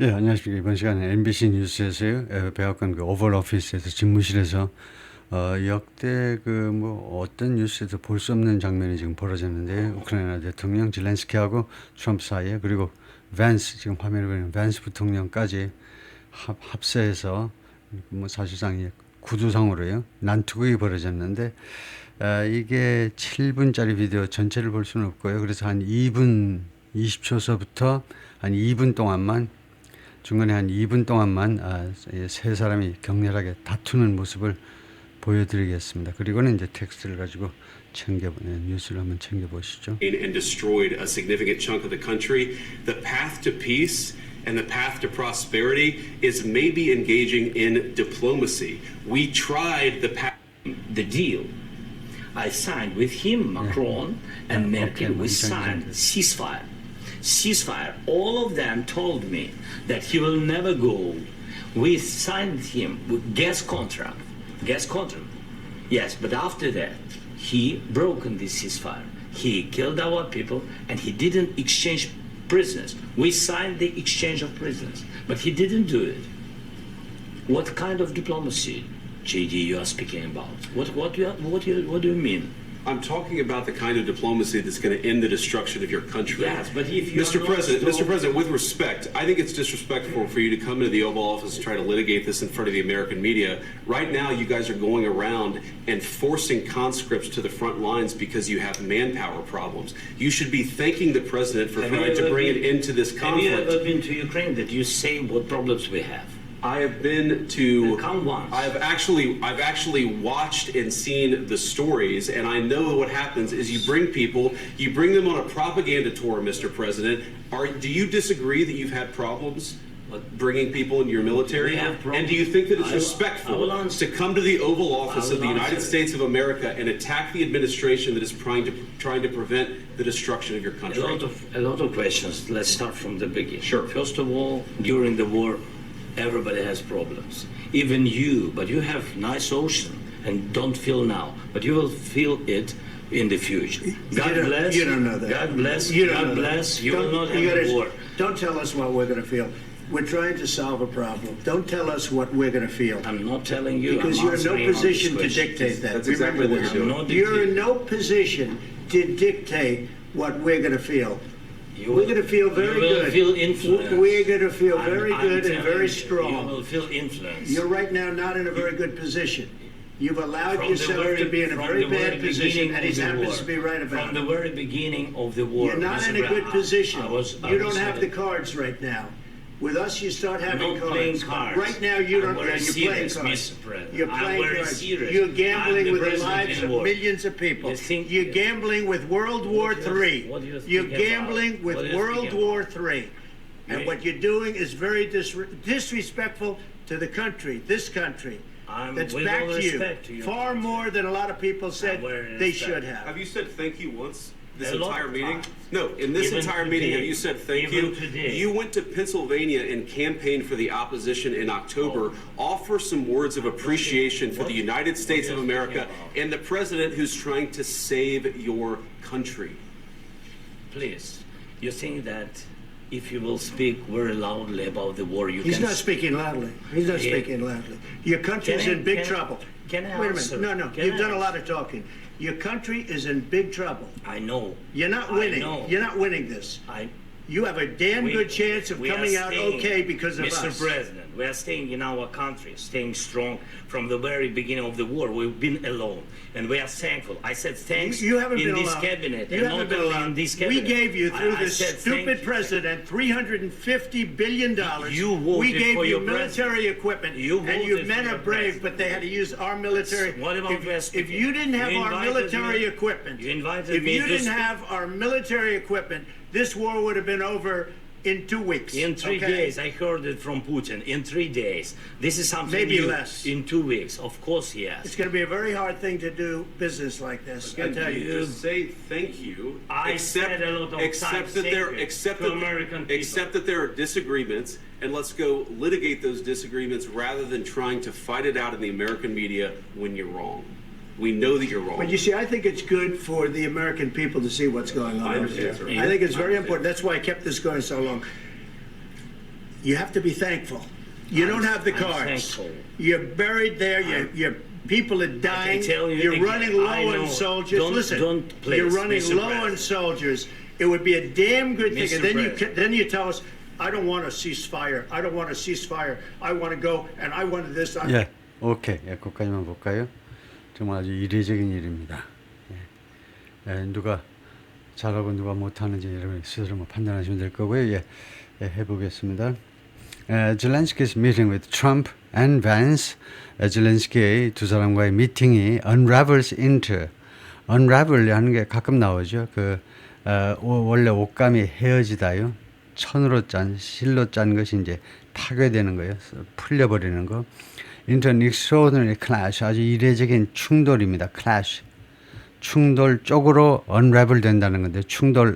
예, 안녕하십니까. 이번 시간에 MBC 뉴스에서요, 백악관 그 오벌 오피스에서 집무실에서 역대 그 뭐 어떤 뉴스에도 볼 수 없는 장면이 지금 벌어졌는데, 우크라이나 대통령 zelensky하고 트럼프 사이에, 그리고 밴스, 지금 화면에 보이는 밴스 부통령까지 합세해서 뭐 사실상 구두상으로요 난투극이 벌어졌는데, 이게 7분짜리 비디오 전체를 볼 수는 없고요. 그래서 한 2분 20초서부터 한 2분 동안만, 중간에 한 2분 동안만 세 사람이 격렬하게 다투는 모습을 보여드리겠습니다. 그리고는 이제 텍스트를 가지고 뉴스를 한번 챙겨보시죠. And destroyed a significant chunk of the country. The path to peace and the path to prosperity is maybe engaging in diplomacy. We tried the deal. I signed with him, Macron and Merkel. We signed ceasefire. Ceasefire. All of them told me that he will never go. We signed him with gas contract. Gas contract. Yes, but after that, he broken this ceasefire. He killed our people and he didn't exchange prisoners. We signed the exchange of prisoners, but he didn't do it. What kind of diplomacy, JD, you are speaking about? What do you mean? I'm talking about the kind of diplomacy that's going to end the destruction of your country. Yes, but if you Mr. President, with respect, I think it's disrespectful for you to come into the Oval Office and try to litigate this in front of the American media. Right now, you guys are going around and forcing conscripts to the front lines because you have manpower problems. You should be thanking the president for trying to bring an end to this conflict. Have you ever been to Ukraine that you say what problems we have? I have been to. Come once. I've actually watched and seen the stories, and I know what happens is you bring them on a propaganda tour, Mr. President. Do you disagree that you've had problems bringing people into your military? And do you think that it's respectful to come to the Oval Office of the United States of America and attack the administration that is trying to prevent the destruction of your country? A lot of questions. Let's start from the beginning. Sure. First of all, during the war, everybody has problems, even you, but you have nice ocean and don't feel now, but you will feel it in the future. God bless. You don't know that. God bless. God bless. You will not have a war. Don't tell us what we're going to feel. We're trying to solve a problem. Don't tell us what we're going to feel. I'm not telling you. Because you're in no position to dictate that. That's exactly what you're doing. You're in no position to dictate what we're going to feel. We're going to feel very good. You will feel influence. We're going to feel very good and very strong. You will feel influence. You're right now not in a very good position. You've allowed yourself to be in a very bad position, and he happens to be right about it. From the very beginning of the war. You're not in a good position. You don't have the cards right now. With us, you start having cards. Right now, you don't. You're playing cards. You're playing cards. You're gambling with the lives of millions of people. You're gambling with World War III. You're gambling with World War III. And what you're doing is very disrespectful to the country, this country, that's backed you far more than a lot of people said they should have. Have you said thank you once? This entire meeting? No, in this entire meeting, have you said thank you? You went to Pennsylvania and campaigned for the opposition in October. Offer some words of appreciation for the United States of America and the president who's trying to save your country. Please, you think that if you will speak very loudly about the war, you He's not speaking loudly. He's not speaking loudly. Your country's in big trouble. Can I Wait a minute. No. You've done a lot of talking. Your country is in big trouble. I know. You're not winning. You're not winning this. You have a damn good chance of coming out okay because of us. Mr. President, we are staying in our country, staying strong from the very beginning of the war. We've been alone, and we are thankful. I said thanks you haven't in been this alone. cabinet. You haven't been alone. In this cabinet. We gave you, through this stupid president, $350 billion. You voted we gave for you your military equipment, and you men are brave, but they had to use our military. What about if you didn't have our military equipment, this war would have been over in 2 weeks. In 3 days, I heard it from Putin. In 3 days, this is something maybe new. Less. In 2 weeks, of course, yes. It's going to be a very hard thing to do business like this. I tell you. Just say thank you. I said a lot of accept that there are disagreements, and let's go litigate those disagreements rather than trying to fight it out in the American media when you're wrong. We know that you're wrong. But you see, I think it's good for the American people to see what's going on. I understand, sir. I think it's very important. That's why I kept this going so long. You have to be thankful. You don't have the cards. You're buried there. Your people are dying. You're running low on soldiers. Listen, you're running low on soldiers. It would be a damn good thing. And then you tell us, I don't want a ceasefire. I don't want a ceasefire. I want to go and I want this. 예, 오케이. 예, 거기까지만 볼까요? 정말 아주 이례적인 일입니다. 예, 누가 잘하고 누가 못하는지 여러분 스스로 뭐 판단하시면 될 거고요. 예, 해보겠습니다. Zelensky's meeting with Trump and Vance, 젤렌스키의 두 사람과의 미팅이 unravels into, unravel 하는 게 가끔 나오죠. 원래 옷감이 헤어지다요. 천으로 짠, 실로 짠 것이 이제 파괴되는 거예요. 풀려버리는 거. Into an extraordinary clash, 아주 이례적인 충돌입니다. clash. 충돌 쪽으로 unravel 된다는 건데, 충돌,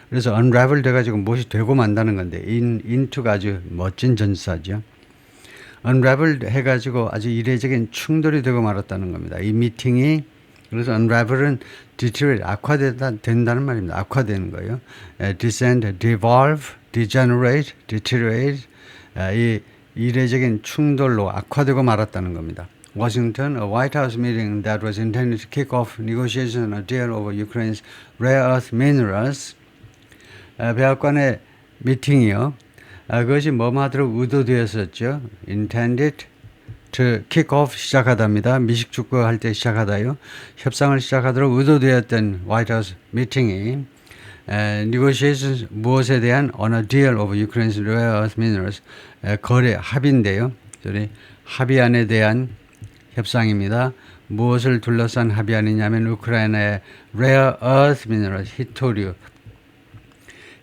그래서 unravel 돼가지고 무엇이 되고 만다는 건데, into가 아주 멋진 전사죠. unravel 해가지고 아주 이례적인 충돌이 되고 말았다는 겁니다. 이 미팅이, 그래서 unravel은 deteriorate, 악화된다는 말입니다. 악화되는 거예요. descend, devolve, degenerate, deteriorate, 이 이례적인 충돌로 악화되고 말았다는 겁니다. Washington, a White House meeting that was intended to kick off negotiations on a deal over Ukraine's rare earth minerals. 백악관의 미팅이요. 그것이 뭐하도록 의도되었었죠. Intended to kick off 시작하답니다. 미식 축구 할 때 시작하다요. 협상을 시작하도록 의도되었던 White House 미팅이 negotiations 무엇에 대한 on a deal over Ukraine's rare earth minerals 거래 합의인데요. 합의안에 대한 협상입니다. 무엇을 둘러싼 합의안이냐면 우크라이나의 rare earth minerals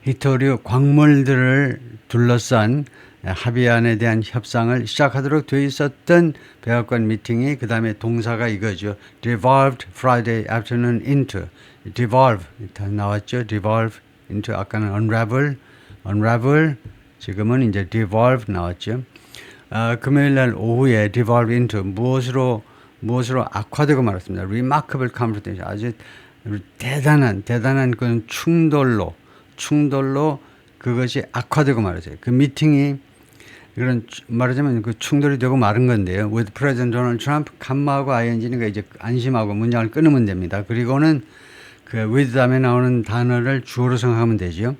히토류 광물들을 둘러싼 합의안에 대한 협상을 시작하도록 되어 있었던 백악관 미팅이 그 다음에 동사가 이거죠. devolved Friday afternoon into. devolve 다 나왔죠. devolve into 아까는 unravel 지금은 이제 devolve 나왔죠. 금요일 날 오후에 devolve into 무엇으로 악화되고 말았습니다. remarkable confrontation 아주 대단한 그런 충돌로 그것이 악화되고 말았어요. 그 미팅이 그런 말하자면 그 충돌이 되고 마른 건데요. With President Donald Trump, 감마하고 ing니까 이제 안심하고 문장을 끊으면 됩니다. 그리고는 그 with 다음에 나오는 단어를 주어로 생각하면 되죠.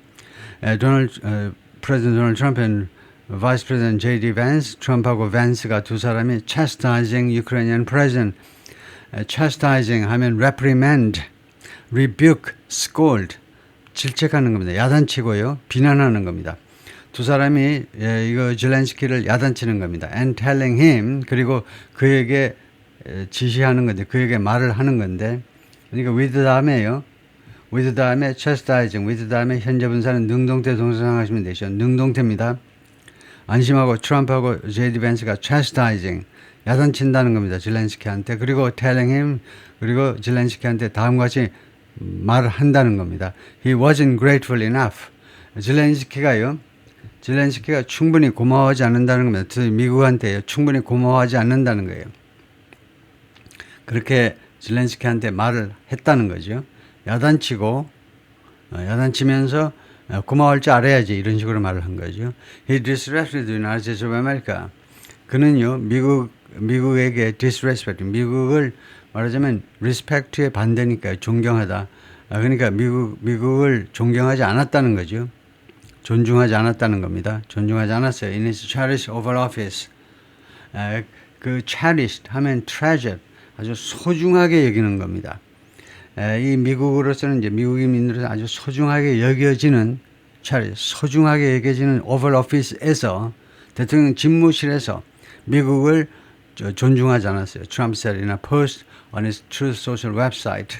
President Donald Trump and Vice President J.D. Vance, 트럼프하고 밴스가 두 사람이 chastising Ukrainian President. chastising 하면 reprimand, rebuke, scold. 질책하는 겁니다. 야단치고요. 비난하는 겁니다. 두 사람이 이거 젤렌스키를 야단치는 겁니다. And telling him 그리고 그에게 지시하는 건데 그에게 말을 하는 건데 그러니까 with 다음에요. with 다음에 chastising, with 다음에 현재 분사는 능동태 동사 생각하시면 되죠. 능동태입니다. 안심하고 트럼프하고 제이디 밴스가 chastising 야단친다는 겁니다. 젤렌스키한테. 그리고 telling him 그리고 젤렌스키한테 다음과 같이 말을 한다는 겁니다. He wasn't grateful enough. 젤렌스키가 충분히 고마워하지 않는다는 겁니다. 미국한테 충분히 고마워하지 않는다는 거예요. 그렇게 젤렌스키한테 말을 했다는 거죠. 야단치면서 고마워할 줄 알아야지 이런 식으로 말을 한 거죠. He disrespected the United States of America. 그는요 미국에게 disrespect, 미국을 말하자면 respect의 반대니까요. 존경하다. 그러니까 미국을 존경하지 않았다는 거죠. 존중하지 않았다는 겁니다. 존중하지 않았어요. In his cherished Oval Office. 그 cherished 하면 treasured. 아주 소중하게 여기는 겁니다. 이 미국으로서는 이제 미국인민으로서 아주 소중하게 여겨지는 소중하게 여겨지는 Oval Office에서 대통령 집무실에서 미국을 존중하지 않았어요. Trump said in a post on his Truth Social website.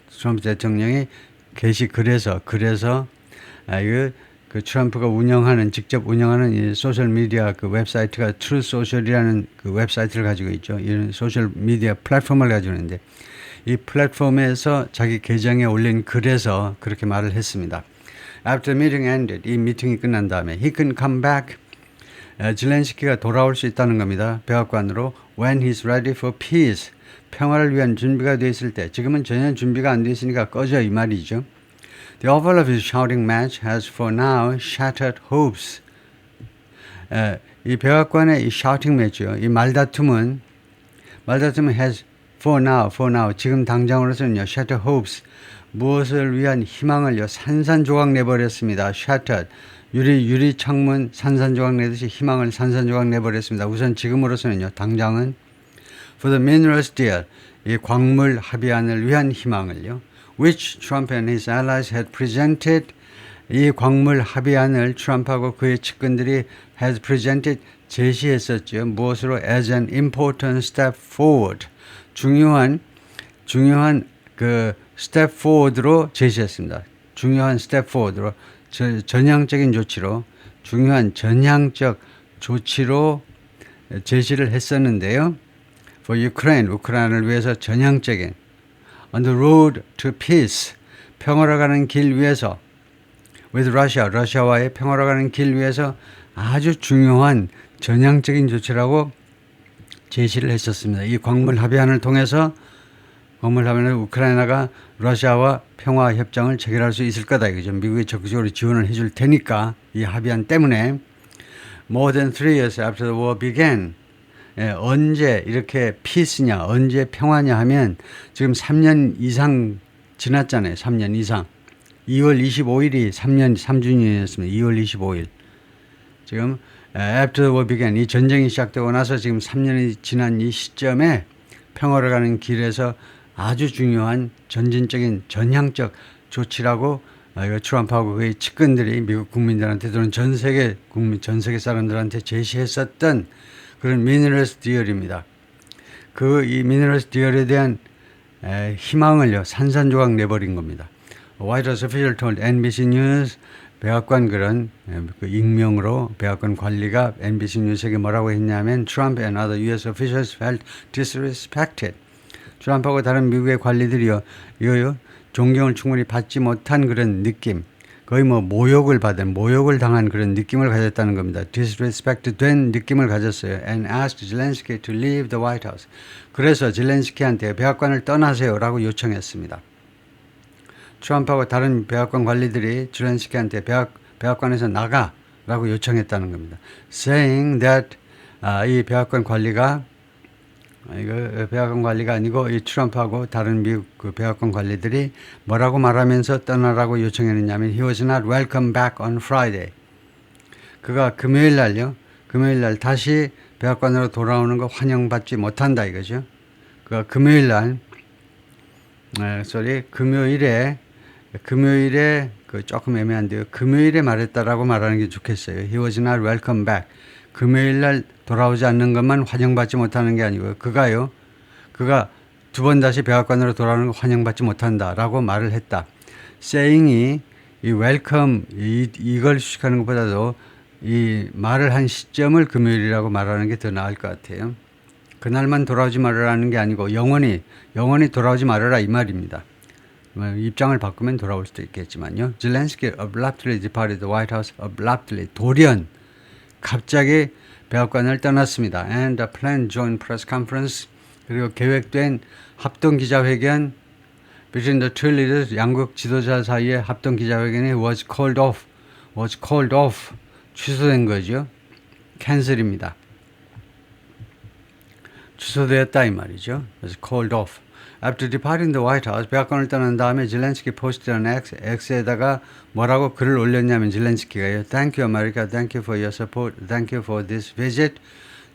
트럼프 대통령이 게시글에서 그 트럼프가 직접 운영하는 이 소셜 미디어 그 웹사이트가 Truth Social이라는 그 웹사이트를 가지고 있죠. 이런 소셜 미디어 플랫폼을 가지고 있는데 이 플랫폼에서 자기 계정에 올린 글에서 그렇게 말을 했습니다. After the meeting ended, 이 미팅이 끝난 다음에 he can come back. 젤렌스키가 돌아올 수 있다는 겁니다. 백악관으로 when he's ready for peace. 평화를 위한 준비가 되어 있을 때 지금은 전혀 준비가 안 되어 있으니까 꺼져 이 말이죠. The Oval Office shouting match has for now shattered hopes. 이 백악관의 이 shouting match요. 이 말다툼은 has for now 지금 당장으로서는요. shattered hopes 무엇을 위한 희망을요. 산산조각 내버렸습니다. shattered 유리 창문 산산조각 내듯이 희망을 산산조각 내버렸습니다. 우선 지금으로서는요. 당장은 for the minerals deal 이 광물 합의안을 위한 희망을요. which Trump and his allies had presented 이 광물 합의안을 트럼프하고 그의 측근들이 has presented 제시했었죠. 무엇으로 as an important step forward 중요한 그 step forward로 제시했습니다. 중요한 step forward로 전향적인 조치로 중요한 전향적 조치로 제시를 했었는데요. For Ukraine 우크라이나를 위해서 전향적인 on the road to peace 평화로 가는 길 위에서 with Russia 러시아와의 평화로 가는 길 위해서 아주 중요한 전향적인 조치라고 제시를 했었습니다. 이 광물 합의안을 통해서 광물 합의안을 우크라이나가 러시아와 평화 협정을 체결할 수 있을 거다 이거죠. 미국이 적극적으로 지원을 해줄 테니까 이 합의안 때문에 more than 3 years after the war began 언제 이렇게 피스냐 언제 평화냐 하면 지금 3년 이상 지났잖아요. 3년 이상 2월 25일이 3주년이었습니다. 2월 25일 지금 after the war began 이 전쟁이 시작되고 나서 지금 3년이 지난 이 시점에 평화를 가는 길에서 아주 중요한 전진적인 전향적 조치라고 트럼프하고 그의 측근들이 미국 국민들한테 또는 전 세계 사람들한테 제시했었던 그런 미너럴스 디얼입니다. 이 미너럴스 디얼에 대한 희망을요 산산조각 내버린 겁니다. White House official told NBC News 백악관 그런 그 익명으로 백악관 관리가 NBC 뉴스에게 뭐라고 했냐면 Trump and other U.S. officials felt disrespected. 트럼프하고 다른 미국의 관리들이요 이거요 존경을 충분히 받지 못한 그런 느낌 거의 뭐 모욕을 당한 그런 느낌을 가졌다는 겁니다. disrespect 된 느낌을 가졌어요. and asked Zelensky to leave the White House. 그래서 젤렌스키한테 백악관을 떠나세요라고 요청했습니다. 트럼프하고 다른 백악관 관리들이 젤렌스키한테 백악관에서 나가라고 요청했다는 겁니다. saying that 이 백악관 관리가 이거 백악관 관리가 아니고 이 트럼프하고 다른 미국 그 백악관 관리들이 뭐라고 말하면서 떠나라고 요청했느냐면 he was not welcome back on Friday. 그가 금요일 날 다시 백악관으로 돌아오는 거 환영받지 못한다 이거죠. 그가 금요일에 그 조금 애매한데요. 금요일에 말했다라고 말하는 게 좋겠어요. He was not welcome back. 금요일 날 돌아오지 않는 것만 환영받지 못하는 게 아니고요. 그가 두 번 다시 백악관으로 돌아오는 거 환영받지 못한다라고 말을 했다. saying이 이 welcome 이걸 수식하는 것보다도 이 말을 한 시점을 금요일이라고 말하는 게 더 나을 것 같아요. 그날만 돌아오지 말으라는 게 아니고 영원히 돌아오지 말아라 이 말입니다. 입장을 바꾸면 돌아올 수도 있겠지만요. Zelensky abruptly departed the White House. abruptly 돌연 갑자기 백악관을 떠났습니다. And the planned joint press conference 그리고 계획된 합동 기자회견 between the two leaders 양국 지도자 사이의 합동 기자회견이 was called off 취소된 거죠. 캔슬입니다. 취소되었다 이 말이죠. was called off. After departing the White House, 백악관을 떠난 다음에 젤렌스키 posted on X에다가 뭐라고 글을 올렸냐면 젤렌스키가요. Thank you, America. Thank you for your support. Thank you for this visit.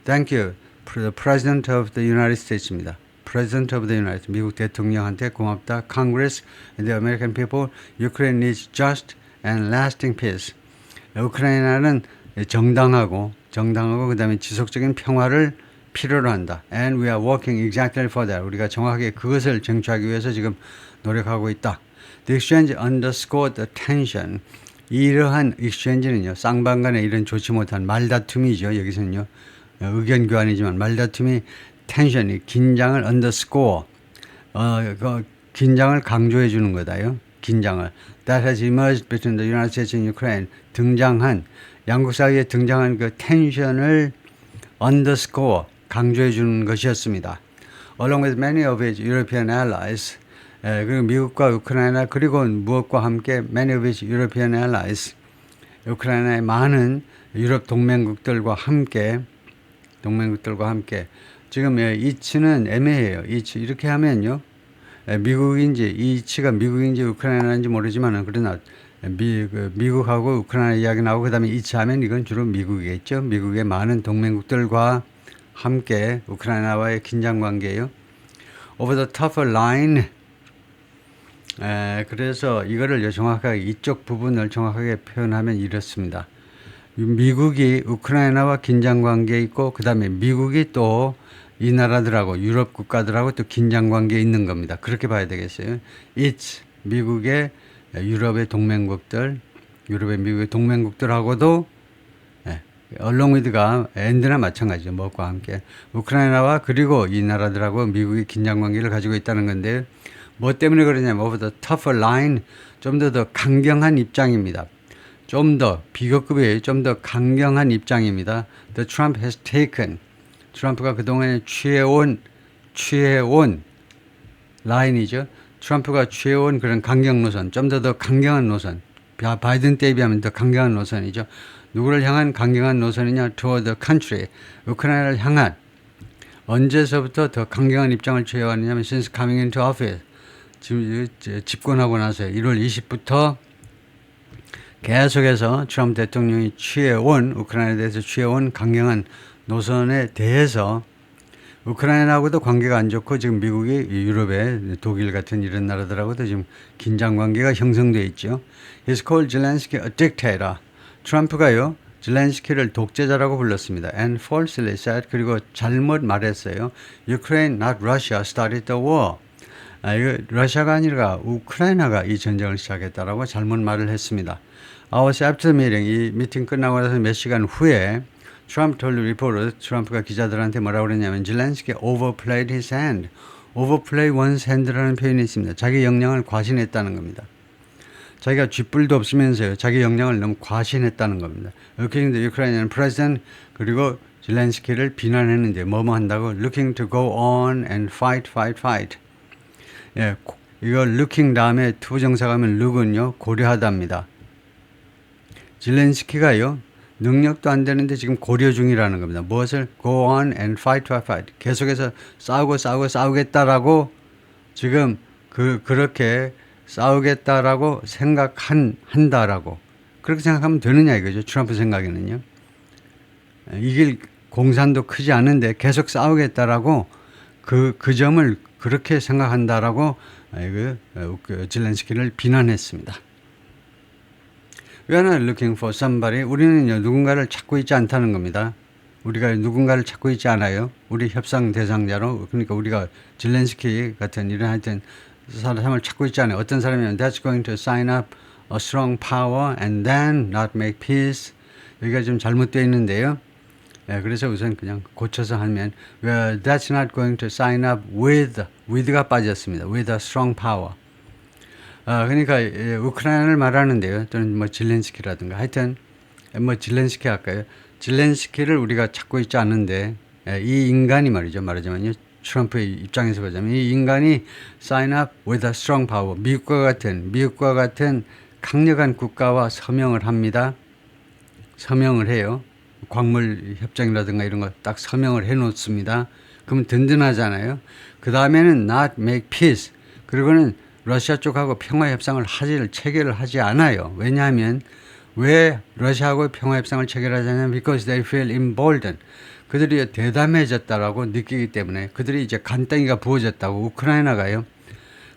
Thank you, the President of the United States입니다. President of the United States. 미국 대통령한테 고맙다. Congress and the American people. Ukraine needs just and lasting peace. 우크라이나는 정당하고 그다음에 지속적인 평화를 필요로 한다. And we are working exactly for that. 우리가 정확하게 그것을 쟁취하기 위해서 지금 노력하고 있다. The exchange underscored the tension. 이러한 exchange는요. 쌍방간에 이런 좋지 못한 말다툼이죠. 여기서는요. 의견 교환이지만 말다툼이 tension이 긴장을 underscore. 그 긴장을 강조해 주는 거다요. 긴장을. That has emerged between the United States and Ukraine. 양국 사이에 등장한 그 텐션을 underscore. 강조해 주는 것이었습니다. Along with many of its European allies, 그리고 미국과 우크라이나 그리고 무엇과 함께 many of its European allies, 우크라이나의 많은 유럽 동맹국들과 함께 지금 이치는 애매해요. 이치 이렇게 하면요. 미국인지 이치가 미국인지 우크라이나인지 모르지만은 그러나 미국하고 우크라이나 이야기 나오고 그다음에 이치하면 이건 주로 미국이겠죠. 미국의 많은 동맹국들과 함께 우크라이나와의 긴장 관계예요. Over the tougher line. 그래서 이거를 정확하게 이쪽 부분을 정확하게 표현하면 이렇습니다. 미국이 우크라이나와 긴장 관계에 있고 그다음에 미국이 또 이 나라들하고 유럽 국가들하고 또 긴장 관계에 있는 겁니다. 그렇게 봐야 되겠어요. It's 미국의 유럽의 동맹국들, 미국의 동맹국들하고도 along with가 and나 마찬가지죠. 뭐과 함께 우크라이나와 그리고 이 나라들하고 미국이 긴장 관계를 가지고 있다는 건데 뭐 때문에 그러냐면 over the tougher line 좀 더 강경한 입장입니다. 좀 더 비교급의 좀 더 강경한 입장입니다. The Trump has taken 트럼프가 그동안에 취해온 라인이죠. 트럼프가 취해온 그런 강경 노선, 좀 더 강경한 노선. 바이든 때에 비하면 더 강경한 노선이죠. 누구를 향한 강경한 노선이냐? toward the country. 우크라이나를 향한 언제서부터 더 강경한 입장을 취해왔느냐면 since coming into office. 지금 집권하고 나서 1월 20부터 계속해서 트럼프 대통령이 우크라이나에 대해서 취해온 강경한 노선에 대해서 우크라이나하고도 관계가 안 좋고 지금 미국이 유럽의 독일 같은 이런 나라들하고도 지금 긴장 관계가 형성되어 있죠. He's called Zelensky a dictator. 트럼프가요. 젤렌스키를 독재자라고 불렀습니다. And falsely said 그리고 잘못 말했어요. Ukraine, not Russia, started the war. 이거 러시아가 아니라 우크라이나가 이 전쟁을 시작했다라고 잘못 말을 했습니다. Hours after the meeting, 이 미팅 끝나고 나서 몇 시간 후에 Trump told reporters, 트럼프가 기자들한테 뭐라고 그랬냐면 젤렌스키 overplayed his hand. overplay one's hand라는 표현이 있습니다. 자기 역량을 과신했다는 겁니다. 자기가 쥐뿔도 없으면서요. 자기 역량을 너무 과신했다는 겁니다. According to the Ukrainian president, 그리고 젤렌스키를 비난했는데 뭐뭐 한다고 looking to go on and fight. 예, 이거 looking 다음에 투부정사가 하면 look은요. 고려하다입니다. 젤렌스키가요. 능력도 안 되는데 지금 고려 중이라는 겁니다. 무엇을? Go on and fight. 계속해서 싸우겠다라고 지금 그렇게 싸우겠다라고 한다라고 그렇게 생각하면 되느냐 이거죠. 트럼프 생각에는요. 이길 공산도 크지 않은데 계속 싸우겠다라고 그 점을 그렇게 생각한다라고 젤렌스키를 비난했습니다. We are not looking for somebody. 우리는요, 누군가를 찾고 있지 않다는 겁니다. 우리가 누군가를 찾고 있지 않아요. 우리 협상 대상자로, 그러니까 우리가 젤렌스키 같은 이런 하여튼 사람을 찾고 있지 않아요. 어떤 사람이면 that's going to sign up a strong power and then not make peace. 여기가 좀 잘못되어 있는데요. 네, 그래서 우선 그냥 고쳐서 하면 well, that's not going to sign up with가 빠졌습니다. with a strong power. 그러니까 우크라이나를 말하는데요. 또는 뭐 젤렌스키라든가 하여튼 뭐 젤렌스키 할까요? 젤렌스키를 우리가 찾고 있지 않은데 이 인간이 말하자면요. 트럼프의 입장에서 보자면 이 인간이 sign up with a strong power. 미국과 같은 강력한 국가와 서명을 합니다. 서명을 해요. 광물 협정이라든가 이런 거 딱 서명을 해 놓습니다. 그러면 든든하잖아요. 그 다음에는 not make peace. 그리고는 러시아 쪽하고 평화협상을 체결을 하지 않아요. 왜냐하면 왜 러시아하고 평화협상을 체결하지 않냐면 because they feel emboldened. 그들이 대담해졌다라고 느끼기 때문에 그들이 이제 간땡이가 부어졌다고 우크라이나가요.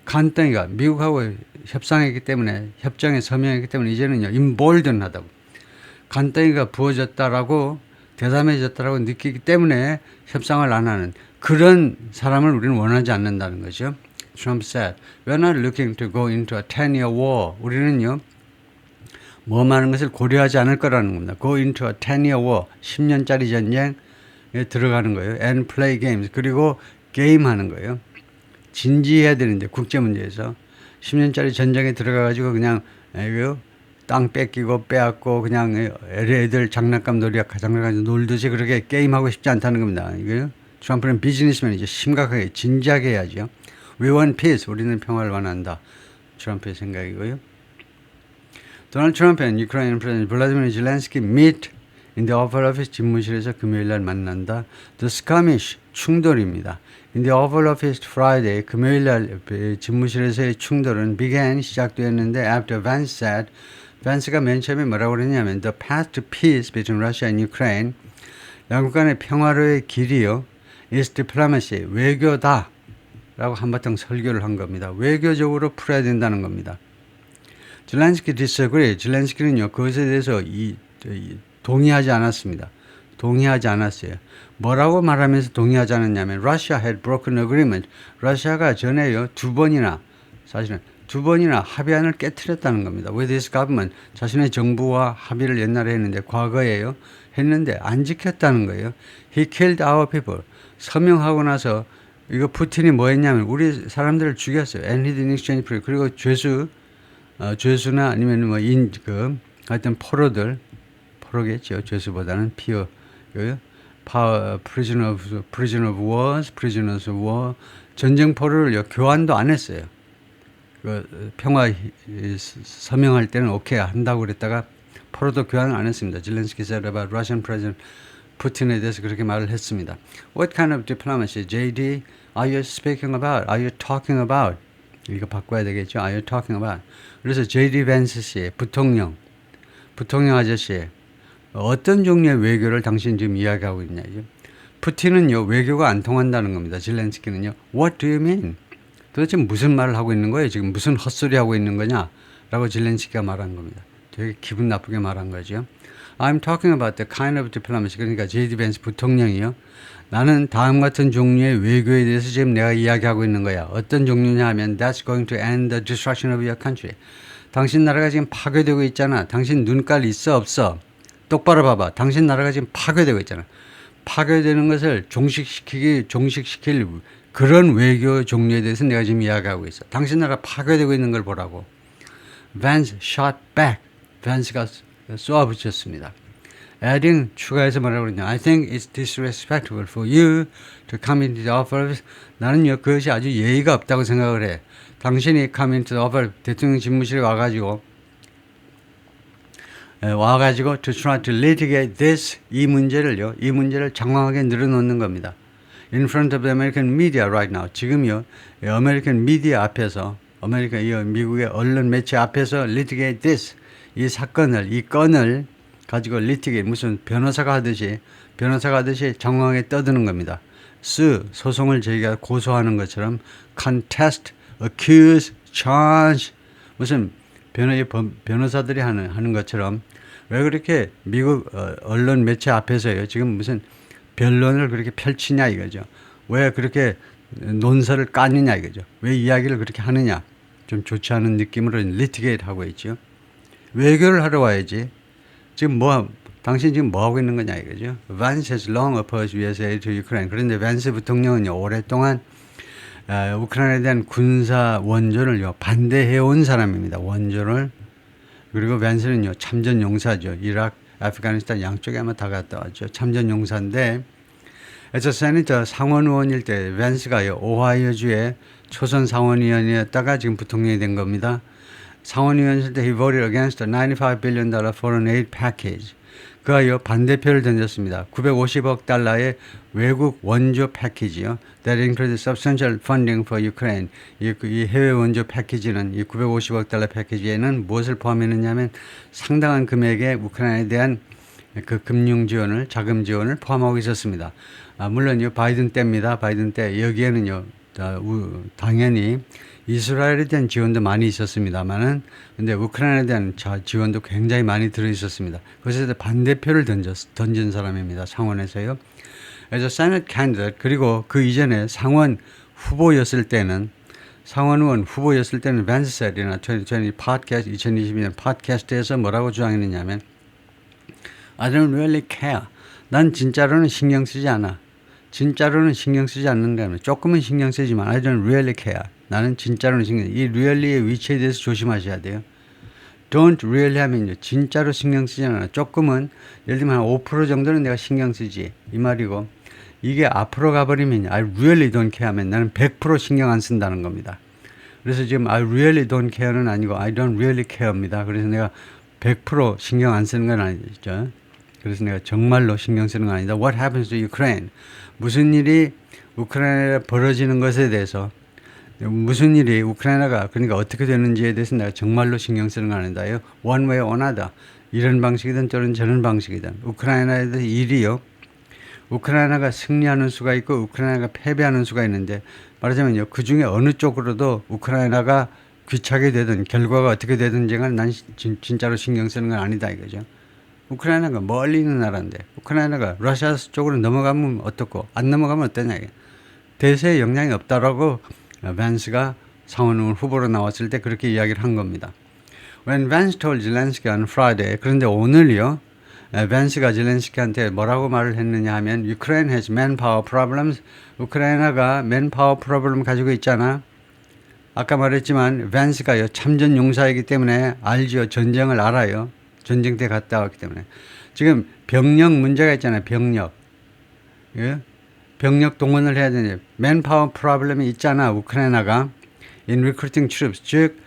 간땡이가 미국하고 협상했기 때문에 협정에 서명했기 때문에 이제는요 emboldened 하다고 간땡이가 부어졌다라고 대담해졌다라고 느끼기 때문에 협상을 안 하는 그런 사람을 우리는 원하지 않는다는 거죠. Trump said, we're not looking to go into a 10-year war. 우리는요, 뭐 많은 것을 고려하지 않을 거라는 겁니다. Go into a 10-year war. 10년짜리 전쟁에 들어가는 거예요. And play games. 그리고 게임하는 거예요. 진지해야 되는데, 국제문제에서. 10년짜리 전쟁에 들어가가지고 그냥, 땅 뺏기고 빼앗고 그냥 애들 장난감 놀듯이 그렇게 게임하고 싶지 않다는 겁니다. 이거요. 트럼프는 비즈니스맨이죠. 심각하게, 진지하게 해야죠. We want peace. 우리는 평화를 원한다. 트럼프의 생각이고요. Donald Trump and Ukraine President Vladimir Zelensky meet in the Oval Office 집무실에서 금요일 날 만난다. The skirmish 충돌입니다. In the Oval Office Friday 금요일 날 집무실에서의 충돌은 began 시작되었는데 after Vance said Vance가 맨 처음에 뭐라고 그랬냐면 the path to peace between Russia and Ukraine 양국 간의 평화로의 길이요 is diplomacy 외교다 라고 한바탕 설교를 한 겁니다. 외교적으로 풀어야 된다는 겁니다. 젤렌스키 disagree. 젤렌스키는요 그것에 대해서 동의하지 않았습니다. 동의하지 않았어요. 뭐라고 말하면서 동의하지 않았냐면 Russia had broken agreement. 러시아가 전에요 사실은 두 번이나 합의안을 깨트렸다는 겁니다. With his government 자신의 정부와 합의를 옛날에 했는데 과거에요 했는데 안 지켰다는 거예요. He killed our people. 서명하고 나서 이거 푸틴이 뭐 했냐면 우리 사람들을 죽였어요. And he didn't exchange free. 그리고 죄수나 아니면 뭐 하여튼 포로겠죠. 죄수보다는 prisoners of war 전쟁 포로를 교환도 안 했어요. 평화 서명할 때는 오케이 한다고 그랬다가 포로도 교환을 안 했습니다. 젤렌스키 said about Russian President 푸틴에 대해서 그렇게 말을 했습니다. What kind of diplomacy, JD, are you speaking about? Are you talking about? 이거 바꿔야 되겠죠. Are you talking about? 그래서 JD 벤스 씨, 부통령 아저씨, 어떤 종류의 외교를 당신 지금 이야기하고 있냐죠. 푸틴은요 외교가 안 통한다는 겁니다. 젤렌스키는요. What do you mean? 도대체 무슨 말을 하고 있는 거예요? 지금 무슨 헛소리 하고 있는 거냐? 라고 젤렌스키가 말한 겁니다. 되게 기분 나쁘게 말한 거죠. I'm talking about the kind of diplomacy. 그러니까 JD 벤스 부통령이요. 나는 다음 같은 종류의 외교에 대해서 지금 내가 이야기하고 있는 거야. 어떤 종류냐 하면 That's going to end the destruction of your country. 당신 나라가 지금 파괴되고 있잖아. 당신 눈깔 있어 없어? 똑바로 봐봐. 당신 나라가 지금 파괴되고 있잖아. 파괴되는 것을 종식시킬 그런 외교 종류에 대해서 내가 지금 이야기하고 있어. 당신 나라 파괴되고 있는 걸 보라고. Vance shot back. Vance가 쏘아붙였습니다. adding 추가해서 뭐라고 그러냐. I think it's disrespectful for you to come into the office. 나는요 그것이 아주 예의가 없다고 생각을 해. 당신이 come into the office 대통령 집무실에 와가지고 to try to litigate this 이 문제를 장황하게 늘어놓는 겁니다. In front of the American media right now. 지금요 아메리칸 미디어 앞에서 미국의 언론 매체 앞에서 litigate this 이 건을 가지고 litigate 무슨 변호사가 하듯이 장황하게 떠드는 겁니다. 소송을 저희가 고소하는 것처럼 contest, accuse, charge 무슨 변호사들이 하는 것처럼 왜 그렇게 미국 언론 매체 앞에서요 지금 무슨 변론을 그렇게 펼치냐 이거죠. 왜 그렇게 논설을 까느냐 이거죠. 왜 이야기를 그렇게 하느냐. 좀 좋지 않은 느낌으로 litigate 하고 있죠. 외교를 하러 와야지. 지금 당신 지금 뭐 하고 있는 거냐 이거죠. Vance has long opposed US aid to Ukraine. 그런데 밴스 부통령은요 오랫동안 우크라이나에 대한 군사 원조를 반대해온 사람입니다. 원조를. 그리고 밴스는요 참전 용사죠. 이라크, 아프가니스탄 양쪽에 아마 다 갔다 왔죠. 참전 용사인데 그래서 세니터 상원의원일 때 밴스가요 오하이오주의 초선 상원의원이었다가 지금 부통령이 된 겁니다. 상원의원일 때 he voted against a $95 billion foreign aid package. 그가요 반대표를 던졌습니다. 950억 달러의 외국 원조 패키지요. That included substantial funding for Ukraine. 이 해외 원조 패키지는 이 950억 달러 패키지에는 무엇을 포함했느냐면 상당한 금액의 우크라이나에 대한 그 금융 지원을 자금 지원을 포함하고 있었습니다. 물론요 바이든 때입니다. 바이든 때 여기에는요 당연히 이스라엘에 대한 지원도 많이 있었습니다만은 근데 우크라이나에 대한 지원도 굉장히 많이 들어 있었습니다. 그래서 반대표를 던진 사람입니다. 상원에서요. 그래서 Senate candidate 그리고 그 이전에 상원 후보였을 때는 밴스 셀이나 2022년 팟캐스트에서 뭐라고 주장했느냐면 I don't really care. 난 진짜로는 신경 쓰지 않아. 진짜로는 신경 쓰지 않는다면 조금은 신경 쓰지만 I don't really care. 나는 진짜로는 이 really의 위치에 대해서 조심하셔야 돼요. Don't really 하면요. 진짜로 신경 쓰지 않아. 조금은 예를 들면 한 5% 정도는 내가 신경 쓰지. 이 말이고 이게 앞으로 가버리면 I really don't care 하면 나는 100% 신경 안 쓴다는 겁니다. 그래서 지금 I really don't care는 아니고 I don't really care입니다. 그래서 내가 100% 신경 안 쓰는 건 아니죠. 그래서 내가 정말로 신경 쓰는 건 아니다. What happens to Ukraine? 무슨 일이 우크라이나에 벌어지는 것에 대해서 무슨 일이 우크라이나가 그러니까 어떻게 되는지에 대해서 내가 정말로 신경 쓰는 건 아니다요. One way or another. 이런 방식이든 저런 방식이든 우크라이나에 대해서 일이요. 우크라이나가 승리하는 수가 있고 우크라이나가 패배하는 수가 있는데 말하자면요. 그중에 어느 쪽으로도 우크라이나가 귀착이 되든 결과가 어떻게 되든지 간 난 진짜로 신경 쓰는 건 아니다 이거죠. 우크라이나가 멀리 있는 나라인데 우크라이나가 러시아 쪽으로 넘어가면 어떻고 안 넘어가면 어떠냐 이게. 대세에 영향이 없다라고 밴스가 상원의원 후보로 나왔을 때 그렇게 이야기를 한 겁니다. When Vance told Zelensky on Friday, 그런데 오늘요, 밴스가 zelensky한테 뭐라고 말을 했느냐 하면 Ukraine has manpower problems. 우크라이나가 manpower problem 가지고 있잖아. 아까 말했지만 밴스가요 참전 용사이기 때문에 알죠. 전쟁을 알아요. 전쟁 때 갔다 왔기 때문에. 지금 병력 문제가 있잖아요. 병력. 예? 병력 동원을 해야 되는데 manpower problem이 있잖아. 우크라이나가 in recruiting troops 즉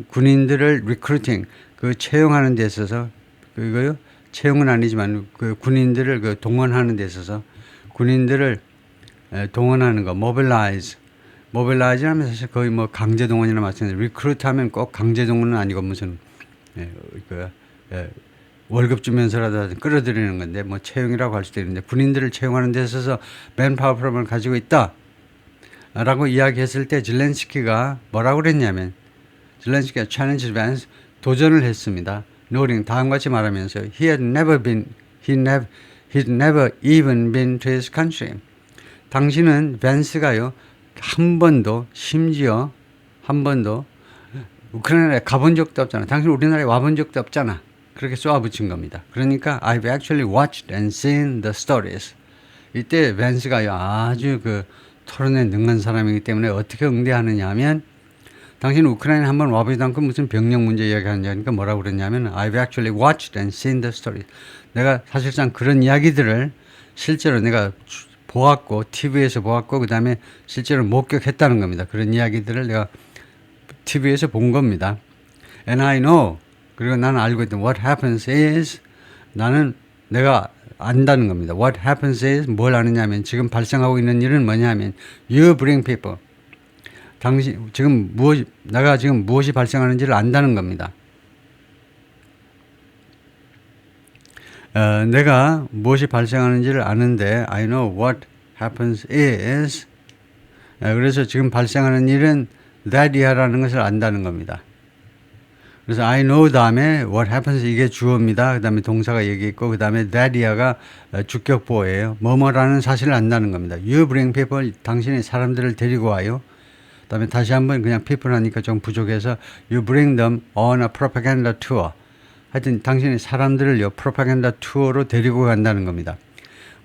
군인들을 recruiting 그 채용하는 데 있어서 그거요 채용은 아니지만 그 군인들을 그 동원하는 데 있어서 군인들을 동원하는 거 mobilize 하면 사실 거의 뭐 강제 동원이나 마찬가지. recruit 하면 꼭 강제 동원은 아니고 무슨 월급 주면서라도 끌어들이는 건데 뭐 채용이라고 할 수도 있는데 군인들을 채용하는 데 있어서 맨파워 프로그램을 가지고 있다 라고 이야기했을 때 zelensky가 뭐라고 그랬냐면 zelensky가 challenge Vance 도전을 했습니다. noting 다음과 같이 말하면서 he'd never even been to his country. 당신은 밴스가요 한 번도 심지어 한 번도 우크라이나에 가본 적도 없잖아. 당신 우리나라에 와본 적도 없잖아. 그렇게 쏘아붙인 겁니다. 그러니까 I've actually watched and seen the stories. 이때 밴스가요 아주 그 토론에 능한 사람이기 때문에 어떻게 응대하느냐 하면 당신 우크라이나 한번 와보지도 않고 무슨 병력 문제 이야기하냐니까 뭐라고 그랬냐면 I've actually watched and seen the stories. 내가 사실상 그런 이야기들을 실제로 내가 보았고 TV에서 보았고 그 다음에 실제로 목격했다는 겁니다. 그런 이야기들을 내가 TV에서 본 겁니다. And I know 그리고 나는 알고 있던 what happens is 나는 내가 안다는 겁니다. What happens is 뭘 아느냐면 지금 발생하고 있는 일은 뭐냐면 you bring people 당신 지금 내가 지금 무엇이 발생하는지를 안다는 겁니다. 내가 무엇이 발생하는지를 아는데 I know what happens is 그래서 지금 발생하는 일은 that이야라는 것을 안다는 겁니다. 그래서 I know 다음에 what happens 이게 주어입니다. 그 다음에 동사가 여기 있고 그 다음에 that이야가 주격보호예요. 뭐뭐라는 사실을 안다는 겁니다. You bring people 당신이 사람들을 데리고 와요. 그 다음에 다시 한번 그냥 people 하니까 좀 부족해서 you bring them on a propaganda tour. 하여튼 당신이 사람들을요 프로파간다 투어로 데리고 간다는 겁니다.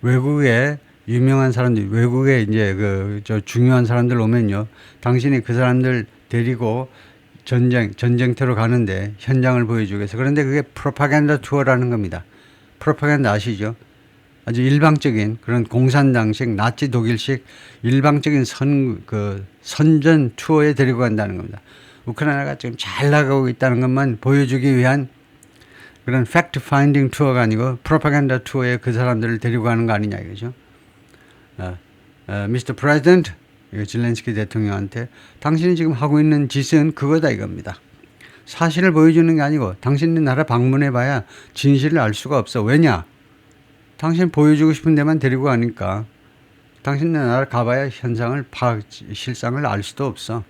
외국에 유명한 사람들, 외국에 이제 저 중요한 사람들 오면요, 당신이 그 사람들 데리고 전쟁터로 가는데 현장을 보여주기 위해서. 그런데 그게 프로파간다 투어라는 겁니다. 프로파간다 아시죠? 아주 일방적인 그런 공산당식, 나치 독일식 일방적인 선전 투어에 데리고 간다는 겁니다. 우크라이나가 지금 잘 나가고 있다는 것만 보여주기 위한 그런 팩트 파인딩 투어가 아니고 프로파간다 투어에 그 사람들을 데리고 가는 거 아니냐 이거죠. Mr. President, zelensky 대통령한테 당신이 지금 하고 있는 짓은 그거다 이겁니다. 사실을 보여주는 게 아니고 당신네 나라 방문해봐야 진실을 알 수가 없어. 왜냐? 당신 보여주고 싶은 데만 데리고 가니까 당신네 나라 가봐야 현상을 실상을 알 수도 없어.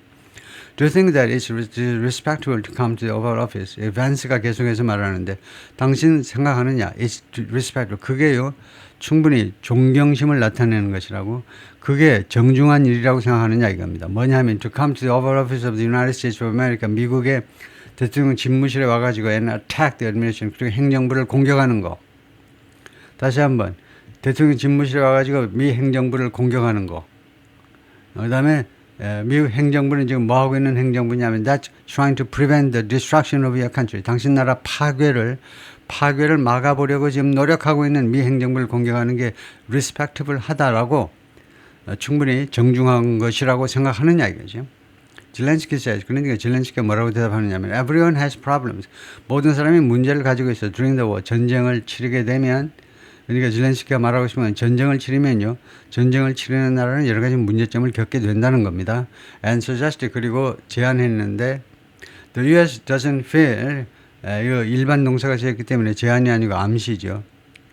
Do you think that it's respectable to come to the Oval Office? 밴스가 계속해서 말하는데 당신 생각하느냐? It's respectable. 그게요 충분히 존경심을 나타내는 것이라고 그게 정중한 일이라고 생각하느냐 이겁니다. 뭐냐면 to come to the Oval Office of the United States of America 미국의 대통령 집무실에 와가지고 and attack the administration 그리고 행정부를 공격하는 거. 다시 한번 대통령 집무실에 와가지고 미 행정부를 공격하는 거. 그다음에 미국 행정부는 지금 뭐 하고 있는 행정부냐면 that's trying to prevent the destruction of your country. 당신 나라 파괴를 막아보려고 지금 노력하고 있는 미 행정부를 공격하는 게 respectable 하다라고 충분히 정중한 것이라고 생각하느냐 이거죠. Zelensky says, 그러니까 젤렌스키가 뭐라고 대답하느냐면 everyone has problems. 모든 사람이 문제를 가지고 있어. During the war, 전쟁을 치르게 되면 그러니까 젤렌스키가 말하고 싶으면 전쟁을 치르면요. 전쟁을 치르는 나라는 여러 가지 문제점을 겪게 된다는 겁니다. And suggested, 그리고 제안했는데 the US doesn't feel, 이거 일반 동사가 되었기 때문에 제안이 아니고 암시죠.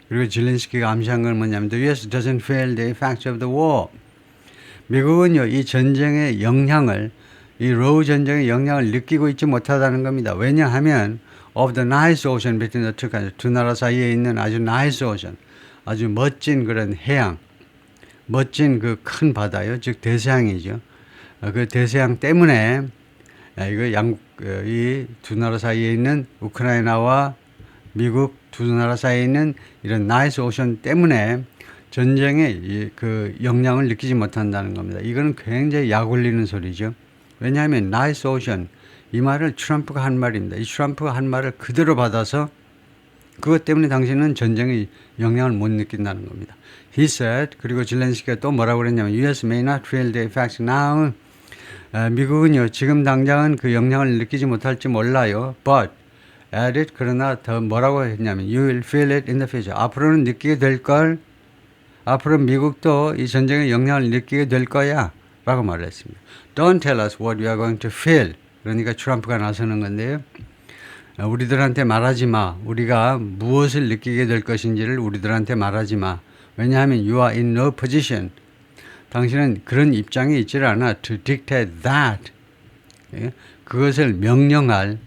그리고 젤렌스키가 암시한 건 뭐냐면 the US doesn't feel the effects of the war. 미국은요, 이 전쟁의 영향을, 이 로우 전쟁의 영향을 느끼고 있지 못하다는 겁니다. 왜냐하면 of the nice ocean between the two countries, 두 나라 사이에 있는 아주 nice ocean, 아주 멋진 그런 해양, 멋진 그 큰 바다요, 즉 대서양이죠. 그 대서양 때문에 이거 양국 이 두 나라 사이에 있는 우크라이나와 미국 두 나라 사이에 있는 이런 나이스 오션 때문에 전쟁의 그 영향을 느끼지 못한다는 겁니다. 이거는 굉장히 약 올리는 소리죠. 왜냐하면 나이스 오션, 이 말을 트럼프가 한 말입니다. 이 트럼프가 한 말을 그대로 받아서 그것 때문에 당신은 전쟁의 영향을 못 느낀다는 겁니다. He said, 그리고 젤렌스키가 또 뭐라고 그랬냐면 US may not feel the effects now. 미국은요, 지금 당장은 그 영향을 느끼지 못할지 몰라요. But added, 그러나 더 뭐라고 했냐면 you will feel it in the future. 앞으로는 느끼게 될 걸. 앞으로 미국도 이 전쟁의 영향을 느끼게 될 거야 라고 말을 했습니다. Don't tell us what you are going to feel. 그러니까 트럼프가 나서는 건데요. 우리들한테 말하지 마. 우리가 무엇을 느끼게 될 것인지를 우리들한테 말하지 마. 왜냐하면 you are in no position. 당신은 그런 입장에 있지를 않아. To dictate that. 그것을 명령할.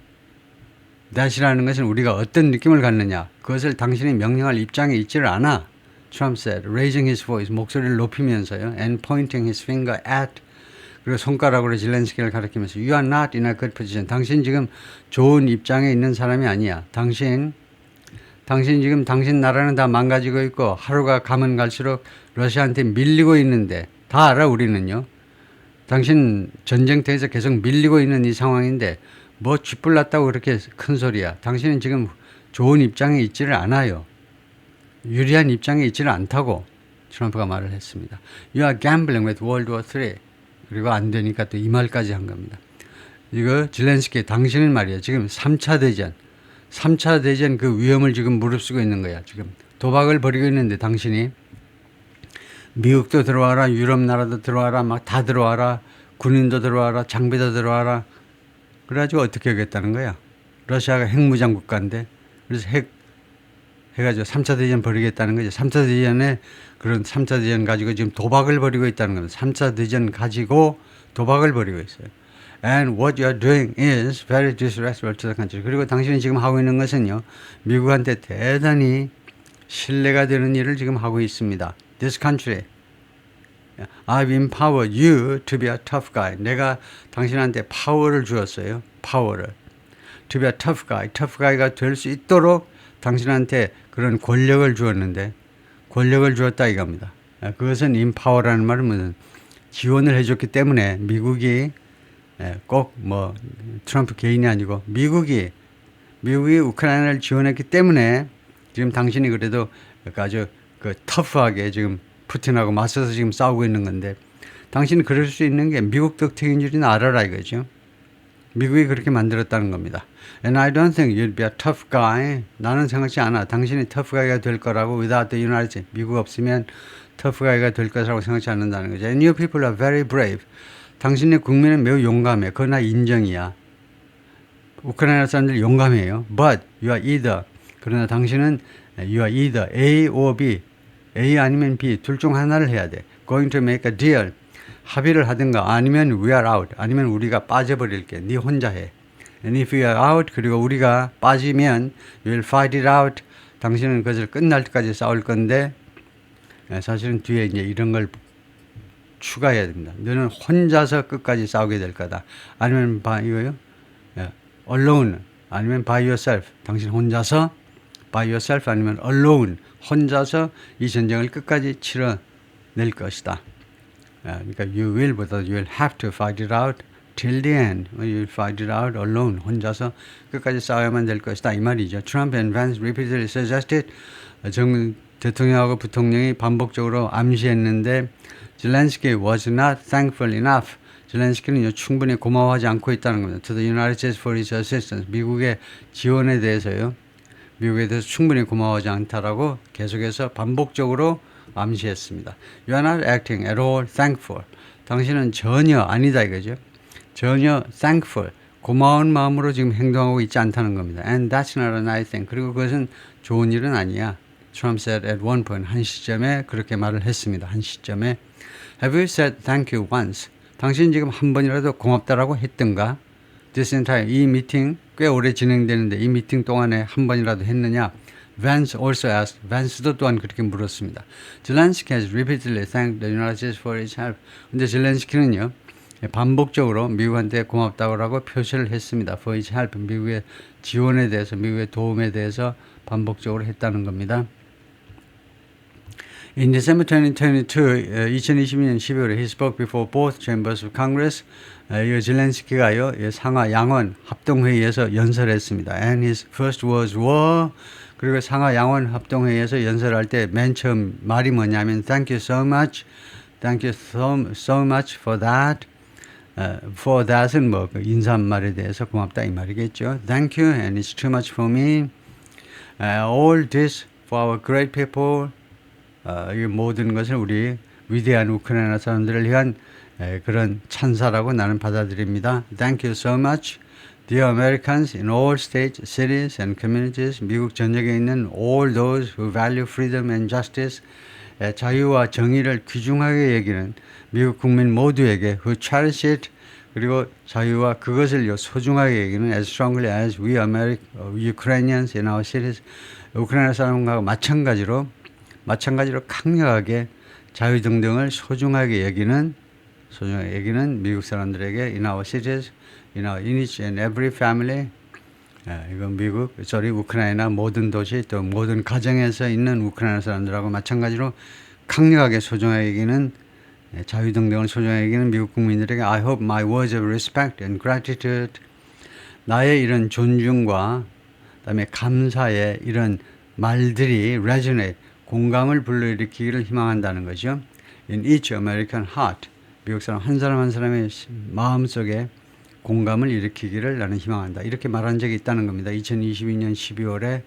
that이라는 것은 우리가 어떤 느낌을 갖느냐. 그것을 당신이 명령할 입장에 있지를 않아. Trump said, raising his voice, 목소리를 높이면서요, and pointing his finger at, 그리고 손가락으로 젤렌스키를 가리키면서, you are not in a good position. 당신 지금 좋은 입장에 있는 사람이 아니야. 당신 지금 당신 나라는 다 망가지고 있고 하루가 가면 갈수록 러시아한테 밀리고 있는데 다 알아 우리는요. 당신 전쟁터에서 계속 밀리고 있는 이 상황인데 뭐 쥐뿔났다고 그렇게 큰 소리야. 당신은 지금 좋은 입장에 있지를 않아요. 유리한 입장에 있지는 않다고 트럼프가 말을 했습니다. You are gambling with World War III. 그리고 안 되니까 또 이 말까지 한 겁니다. 이거 젤렌스키 당신은 말이야. 지금 3차 대전 그 위험을 지금 무릅쓰고 있는 거야. 지금 도박을 벌이고 있는데 당신이 미국도 들어와라, 유럽 나라도 들어와라, 막 다 들어와라, 군인도 들어와라, 장비도 들어와라. 그래가지고 어떻게 하겠다는 거야. 러시아가 핵무장 국가인데 그래서 해가지고 3차 대전 벌이겠다는 거죠. 3차 대전에 그런 3차 대전 가지고 지금 도박을 벌이고 있다는 겁니다. 3차 대전 가지고 도박을 벌이고 있어요. And what you are doing is very disrespectful to the country. 그리고 당신이 지금 하고 있는 것은요, 미국한테 대단히 신뢰가 되는 일을 지금 하고 있습니다. This country, I've empowered you to be a tough guy. 내가 당신한테 파워를 주었어요. 파워를. To be a tough guy. tough guy가 될 수 있도록 당신한테 그런 권력을 주었는데 권력을 주었다 이겁니다. 그것은 empower라는 말은 무슨 지원을 해줬기 때문에 미국이 꼭 뭐 트럼프 개인이 아니고 미국이 우크라이나를 지원했기 때문에 지금 당신이 그래도 아주 그 터프하게 지금 푸틴하고 맞서서 지금 싸우고 있는 건데 당신이 그럴 수 있는 게 미국 덕택인 줄은 알아라 이거죠. 미국이 그렇게 만들었다는 겁니다. And I don't think you'd be a tough guy. 나는 생각지 않아. 당신이 tough guy가 될 거라고 without the United States. 미국 없으면 tough guy가 될 것이라고 생각지 않는다는 거죠. And you people are very brave. 당신의 국민은 매우 용감해. 그건 인정이야. 우크라이나 사람들 용감해요. But you are either. 그러나 당신은 you are either A or B. A 아니면 B. 둘 중 하나를 해야 돼. Going to make a deal. 합의를 하든가 아니면 we are out. 아니면 우리가 빠져버릴게. 네 혼자 해. And if we are out. 그리고 우리가 빠지면 you will fight it out. 당신은 그것을 끝날 때까지 싸울 건데 사실은 뒤에 이제 이런 걸 추가해야 됩니다. 너는 혼자서 끝까지 싸우게 될 거다. 아니면 이거요. alone. 아니면 by yourself. 당신 혼자서 by yourself 아니면 alone. 혼자서 이 전쟁을 끝까지 치러낼 것이다. 그러니까 you will 보다 you will have to fight it out till the end. You will fight it out alone. 혼자서 끝까지 싸워야만 될 것이다. 이 말이죠. Trump and Vance repeatedly suggested. 대통령하고 부통령이 반복적으로 암시했는데 Zelensky was not thankful enough. 젤렌스키는 충분히 고마워하지 않고 있다는 겁니다. To the United States for its assistance. 미국의 지원에 대해서요. 미국에 대해서 충분히 고마워하지 않다라고 계속해서 반복적으로 암시했습니다. You are not acting at all thankful. 당신은 전혀 아니다 이거죠. 전혀 thankful. 고마운 마음으로 지금 행동하고 있지 않다는 겁니다. And that's not a nice thing. 그리고 그것은 좋은 일은 아니야. Trump said at one point. 한 시점에 그렇게 말을 했습니다. 한 시점에. Have you said thank you once? 당신 지금 한 번이라도 고맙다라고 했던가? This entire 이 미팅 꽤 오래 진행되는데 이 미팅 동안에 한 번이라도 했느냐? Vance also asked. Vance도 또한 그렇게 물었습니다. Zelensky has repeatedly thanked the United States for its help. 근데 젤렌스키는요. 반복적으로 미국한테 고맙다고 표시를 했습니다. For its help. 미국의 지원에 대해서 미국의 도움에 대해서 반복적으로 했다는 겁니다. In December 2022, 2022년 12월에 he spoke before both chambers of Congress. 이 젤렌스키가요 상하 양원 합동회의에서 연설했습니다. And his first words were 그리고 상하 양원 합동회의에서 연설할 때 맨 처음 말이 뭐냐면 Thank you so much, thank you so much for that. For that은 뭐 인사말에 대해서 고맙다 이 말이겠죠. Thank you and it's too much for me. All this for our great people. 이 모든 것을 우리 위대한 우크라이나 사람들을 위한 그런 찬사라고 나는 받아들입니다. Thank you so much. Dear Americans in all states, cities and communities. 미국 전역에 있는 all those who value freedom and justice. 자유와 정의를 귀중하게 여기는 미국 국민 모두에게 who cherish it. 그리고 자유와 그것을 소중하게 여기는 as strongly as we Ukrainians in our cities. 우크라이나 사람과 마찬가지로 강력하게 자유 등등을 소중하게 여기는 미국 사람들에게 in our cities, in each and every family. 이건 우크라이나 모든 도시 또 모든 가정에서 있는 우크라이나 사람들하고 마찬가지로 강력하게 소중하게 여기는 자유 등등을 소중하게 여기는 미국 국민들에게 I hope my words of respect and gratitude 나의 이런 존중과 그다음에 감사의 이런 말들이 resonate 공감을 불러일으키기를 희망한다는 거죠. In each American heart. 미국 사람 한 사람 한 사람의 마음속에 공감을 일으키기를 나는 희망한다. 이렇게 말한 적이 있다는 겁니다. 2022년 12월에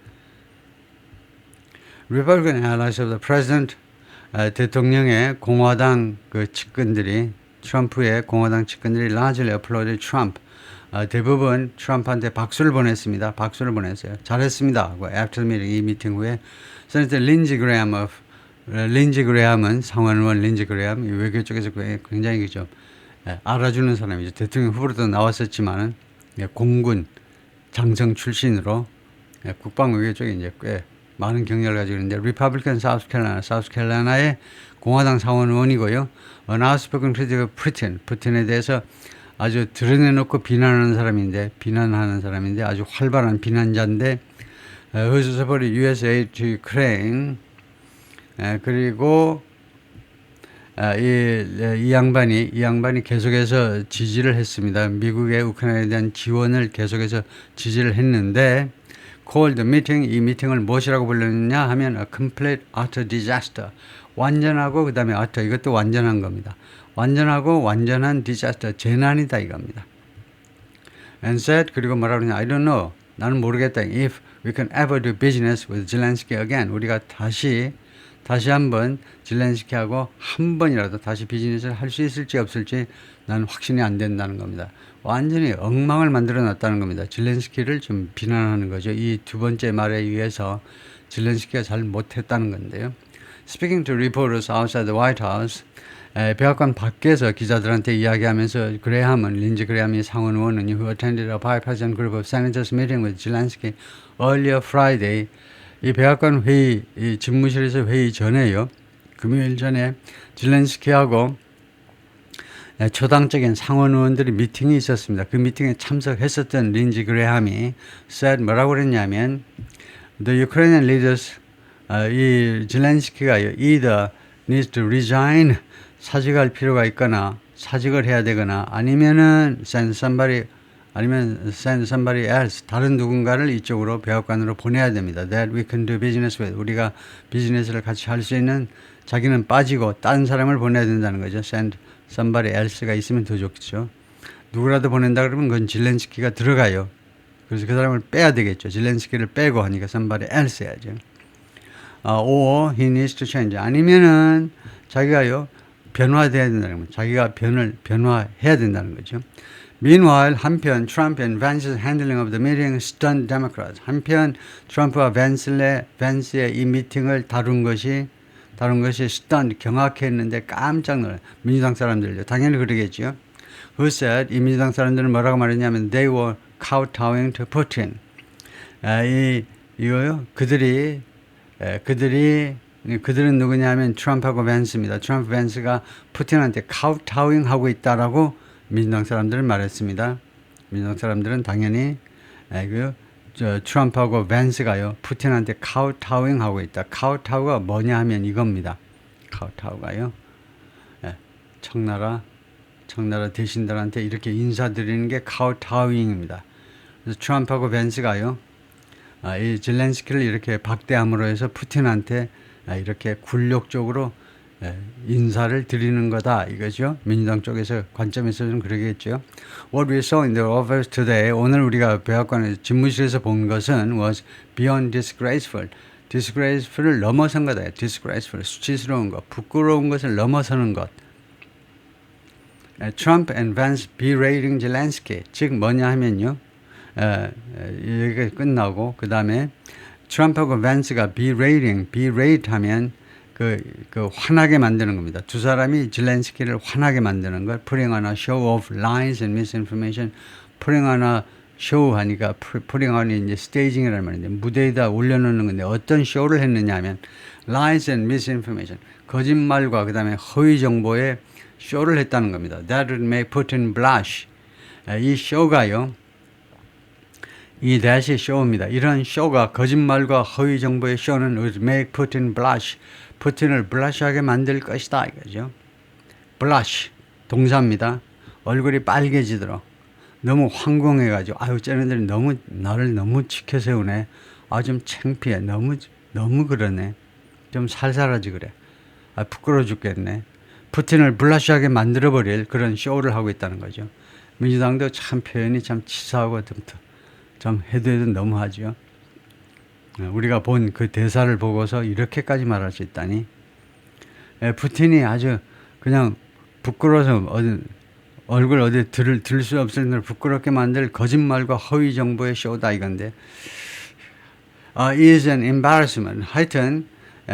Republican allies of the President 대통령의 공화당 그 측근들이 트럼프의 공화당 측근들이 largely applauded Trump. 대부분 트럼프한테 박수를 보냈습니다. 박수를 보냈어요. 잘했습니다. 하고 after the meeting 이 미팅 후에 세네터 린지 그레함은 상원의원 린지 그레함 외교 쪽에서 굉장히 좀 알아주는 사람이죠. 대통령 후보로도 나왔었지만은 공군 장성 출신으로 국방외교 쪽에 이제 꽤 많은 경력을 가지고 있는데 리퍼블리칸 사우스캐롤라이나의 공화당 상원의원이고요. Unspoken critic of 푸틴에 대해서 아주 드러내놓고 비난하는 사람인데 아주 활발한 비난자인데 who supported US aid to Ukraine. 그리고 이 양반이 계속해서 지지를 했습니다. 미국의 우크라이나에 대한 지원을 계속해서 지지를 했는데 called the meeting 이 미팅을 무엇이라고 불렀느냐 하면 a complete utter disaster. 완전하고 그다음에 utter 이것도 완전한 겁니다. 완전하고 완전한 disaster 재난이다 이겁니다. And said 그리고 뭐라고 그러냐 I don't know. 나는 모르겠다. If we can ever do business with Zelensky again. 우리가 다시 한번 젤렌스키하고 한 번이라도 다시 비즈니스를 할 수 있을지 없을지 나는 확신이 안 된다는 겁니다. 완전히 엉망을 만들어 놨다는 겁니다. 젤렌스키를 좀 비난하는 거죠. 이 두 번째 말에 의해서 젤렌스키가 잘 못했다는 건데요. Speaking to reporters outside the White House, 백악관 밖에서 기자들한테 이야기하면서 린지 그레함이 상원의원은 who attended a bipartisan group of senators meeting with Zelensky earlier Friday. 이 백악관 회의, 이 집무실에서 회의 전에요. 금요일 전에 젤렌스키하고 초당적인 상원의원들이 미팅이 있었습니다. 그 미팅에 참석했었던 린지 그레함이 said 뭐라고 그랬냐면 the Ukrainian leaders 이 젤렌스키가 either needs to resign 사직할 필요가 있거나 사직을 해야 되거나 아니면 send somebody else 다른 누군가를 이쪽으로 백악관으로 보내야 됩니다. That we can do business with 우리가 비즈니스를 같이 할 수 있는 자기는 빠지고 다른 사람을 보내야 된다는 거죠. Send somebody else가 있으면 더 좋겠죠. 누구라도 보낸다 그러면 그건 질렌스키가 들어가요. 그래서 그 사람을 빼야 되겠죠. 질렌스키를 빼고 하니까 somebody else 해야죠. or he needs to change. 아니면은 자기가요 변화돼야 된다는 겁니다. 자기가 변화해야 된다는 거죠. Meanwhile, 한편 트럼프 and Vance's handling of the meeting stunned Democrats. 한편 트럼프와 밴스의 이 미팅을 다룬 것이 stunned, 경악했는데 깜짝 놀라요. 민주당 사람들요. 당연히 그러겠죠. Who said, 이 민주당 사람들은 뭐라고 말했냐면 they were kowtowing to Putin. 이거요. 그들은 누구냐면 트럼프하고 밴스입니다. 트럼프 밴스가 푸틴한테 kowtowing 하고 있다라고 민주당 사람들은 말했습니다. 민주당 사람들은 당연히 트럼프하고 밴스가요 푸틴한테 kowtowing 하고 있다. kowtow가 뭐냐 하면 이겁니다. kowtow가요 청나라 대신들한테 이렇게 인사드리는 게 kowtowing입니다. 그래서 트럼프하고 밴스가요 이 zelensky를 이렇게 박대함으로 해서 푸틴한테 이렇게 굴욕적으로 인사를 드리는 거다 이거죠. 민주당 쪽에서 관점에서는 그러겠죠. What we saw in the office today, 오늘 우리가 백악관에서 집무실에서 본 것은 was beyond disgraceful. disgraceful을 넘어선 거다. disgraceful, 수치스러운 것, 부끄러운 것을 넘어서는 것. Trump and Vance berating Zelensky. 즉 뭐냐 하면요. 얘기가 끝나고 그 다음에 트럼프하고 밴스가 berate 하면 그 화나게 만드는 겁니다. 두 사람이 zelensky를 화나게 만드는 걸 putting on a show of lies and misinformation. putting on a show 하니까 putting on이 이제 staging이라는 말인데 무대에다 올려놓는 건데 어떤 쇼를 했느냐 하면 lies and misinformation. 거짓말과 그 다음에 허위 정보에 쇼를 했다는 겁니다. That would make Putin blush. 이 쇼가요. 이 대시 쇼입니다. 이런 쇼가 거짓말과 허위 정보의 쇼는 would make Putin blush. 푸틴을 블러시하게 만들 것이다 이거죠. blush 동사입니다. 얼굴이 빨개지도록 너무 황공해가지고 아유 쟤네들이 나를 너무 지켜세우네. 좀 창피해. 너무 그러네. 좀 살살하지 그래. 부끄러워 죽겠네. 푸틴을 블러시하게 만들어버릴 그런 쇼를 하고 있다는 거죠. 민주당도 참 표현이 참 치사하고 좀 해도 너무하죠. 우리가 본 그 대사를 보고서 이렇게까지 말할 수 있다니. 푸틴이 아주 그냥 부끄러워서 얼굴 어디 들 수 없을 때 부끄럽게 만들 거짓말과 허위 정보의 쇼다 이건데. is an embarrassment. 하여튼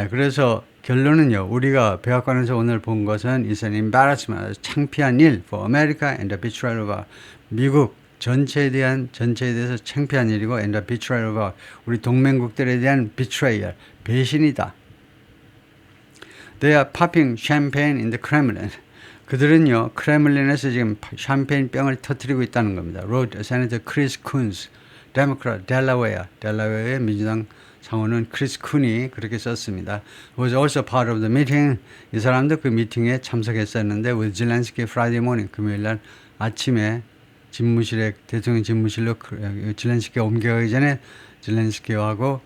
그래서 결론은요. 우리가 백악관에서 오늘 본 것은 is an embarrassment. 창피한 일 for America and the betrayal of 미국 전체에 대해서 창피한 일이고 and the betrayal of 우리 동맹국들에 대한 betrayal, 배신이다. They are popping champagne in the Kremlin. 그들은요, 크레물린에서 지금 샴페인 병을 터뜨리고 있다는 겁니다. wrote Senator Chris Coons, Democrat, 델라웨어의 민주당 상원은 크리스 쿤이 그렇게 썼습니다. Was also part of the meeting. 이 사람도 그 미팅에 참석했었는데 with Zelensky Friday morning, 금요일 날 아침에 대통령 집무실로 zelensky가 옮겨가기 전에 zelensky하고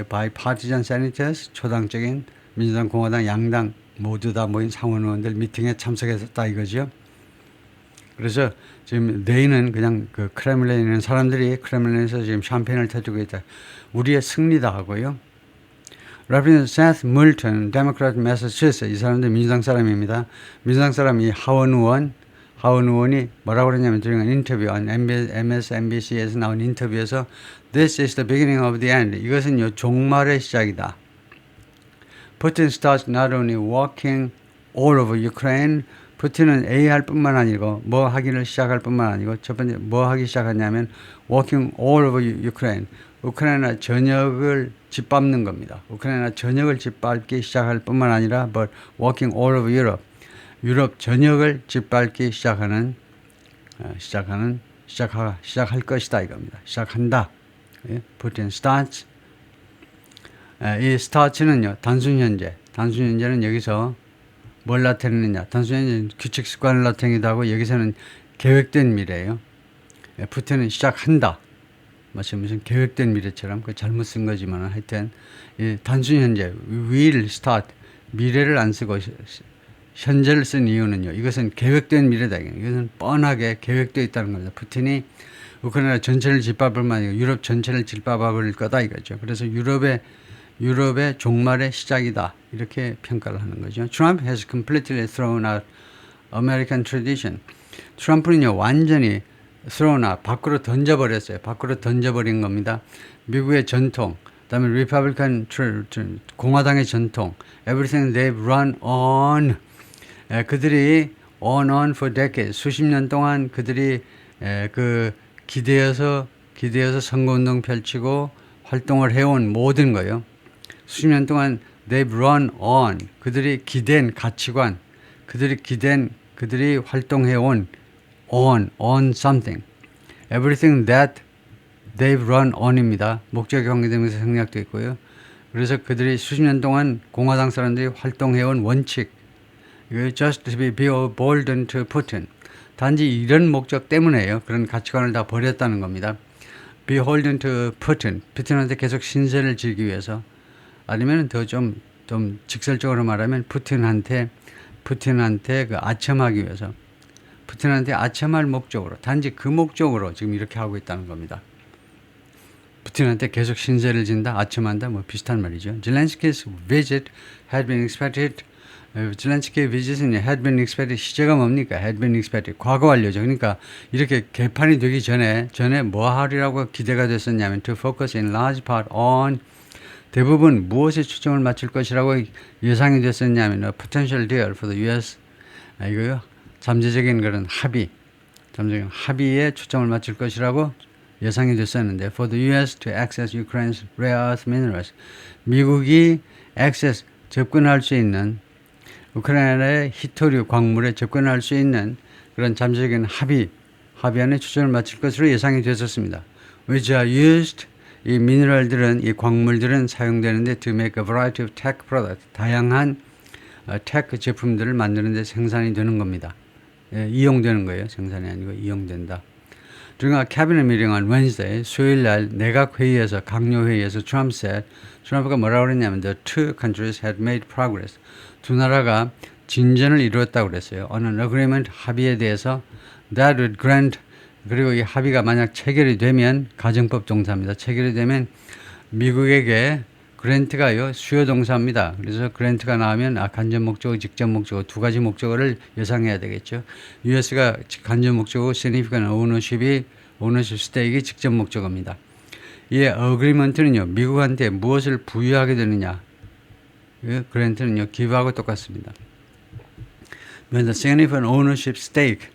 bipartisan senators, 초당적인 민주당, 공화당, 양당 모두 다 모인 상원의원들 미팅에 참석했었다 이거죠. 그래서 지금 내일은 그냥 그 크렘린에 있는 사람들이 크렘린에서 지금 샴페인을 터뜨리고 있다. 우리의 승리다 하고요. Representative Seth Moulton, Democrat, Massachusetts. 이 사람들 민주당 사람입니다. 민주당 사람 이 하원 의원이 뭐라고 그러냐면 during 인터뷰, MSNBC에서 나온 인터뷰에서 This is the beginning of the end. 이것은 종말의 시작이다. Putin starts not only walking all over Ukraine. 푸틴은 A할 뿐만 아니고 뭐 하기를 시작할 뿐만 아니고 첫 번째 뭐 하기 시작하냐면 walking all over Ukraine. 우크라이나 전역을 짓밟는 겁니다. 우크라이나 전역을 짓밟기 시작할 뿐만 아니라 but walking all over Europe. 유럽 전역을 짓밟기 시작할 것이다 이겁니다. 시작한다. 푸틴 starts. 이 starts는요 단순 현재는 여기서 뭘 나타내느냐. 단순 현재는 규칙 습관을 나타내기도 하고 여기서는 계획된 미래예요. 푸틴은 시작한다. 마치 무슨 계획된 미래처럼 그 잘못 쓴 거지만 하여튼 이 단순 현재 will start 미래를 안 쓰고 현재를 쓴 이유는요. 이것은 계획된 미래다. 이것은 뻔하게 계획되어 있다는 겁니다. 푸틴이 우크라이나 전체를 짓밟을 만이고 유럽 전체를 짓밟아버릴 거다 이거죠. 그래서 유럽의 종말의 시작이다. 이렇게 평가를 하는 거죠. Trump has completely thrown out American tradition. 트럼프는요. 완전히 thrown out, 밖으로 던져버렸어요. 밖으로 던져버린 겁니다. 미국의 전통, 그다음에 리퍼블리칸 공화당의 전통, everything they've run on. 그들이 on for decades, 수십 년 동안 그들이 기대어서 선거운동 펼치고 활동을 해온 모든 거요. 수십 년 동안 they've run on, 그들이 기댄 가치관, 그들이 활동해온 on something. everything that they've run on입니다. 목적에 관계되면서 생략도 있고요. 그래서 그들이 수십 년 동안 공화당 사람들이 활동해온 원칙, just to be beholden to Putin. 단지 이런 목적 때문에요. 그런 가치관을 다 버렸다는 겁니다. beholden to Putin. 푸틴한테 계속 신세를 지기 위해서. 아니면 더 좀 직설적으로 말하면 푸틴한테 그 아첨하기 위해서. 푸틴한테 아첨할 목적으로. 단지 그 목적으로 지금 이렇게 하고 있다는 겁니다. 푸틴한테 계속 신세를 진다, 아첨한다, 뭐 비슷한 말이죠. Zelensky's visit had been expected. 젤렌스키의 비즈니스는 had been expected. 시제가 뭡니까? had been expected. 과거 완료죠. 그러니까 이렇게 개판이 되기 전에 뭐 하리라고 기대가 됐었냐면 to focus in large part on, 대부분 무엇에 초점을 맞출 것이라고 예상이 됐었냐면 a potential deal for the US. 이거요. 잠재적인 그런 합의에 초점을 맞출 것이라고 예상이 됐었는데 for the US to access Ukraine's rare earth minerals. 미국이 접근할 수 있는 우크라이나의 히토류 광물에 접근할 수 있는 그런 잠재적인 합의 안에 초점을 맞출 것으로 예상이 됐었습니다. Which are used, 이 미네랄들은, 이 광물들은 사용되는데 to make a variety of tech products, 다양한 테크 제품들을 만드는 데 생산이 되는 겁니다. 이용되는 거예요. 생산이 아니고 이용된다. During a cabinet meeting on Wednesday, 수요일 날 내각 회의에서, 강요 회의에서 트럼프가 뭐라고 그랬냐면 the two countries had made progress. 두 나라가 진전을 이루었다고 그랬어요. on an agreement, 합의에 대해서 that would grant, 그리고 이 합의가 만약 체결이 되면, 가정법 동사입니다. 체결이 되면 미국에게 그랜트가요, 수요 동사입니다. 그래서 그랜트가 나오면 간접 목적어, 직접 목적어 두 가지 목적어를 예상해야 되겠죠. US가 간접 목적어, significant ownership stake이 직접 목적어입니다. 이 어그리먼트는요, 미국한테 무엇을 부여하게 되느냐. 그랜트는요, 기부하고 똑같습니다. The significant ownership stake,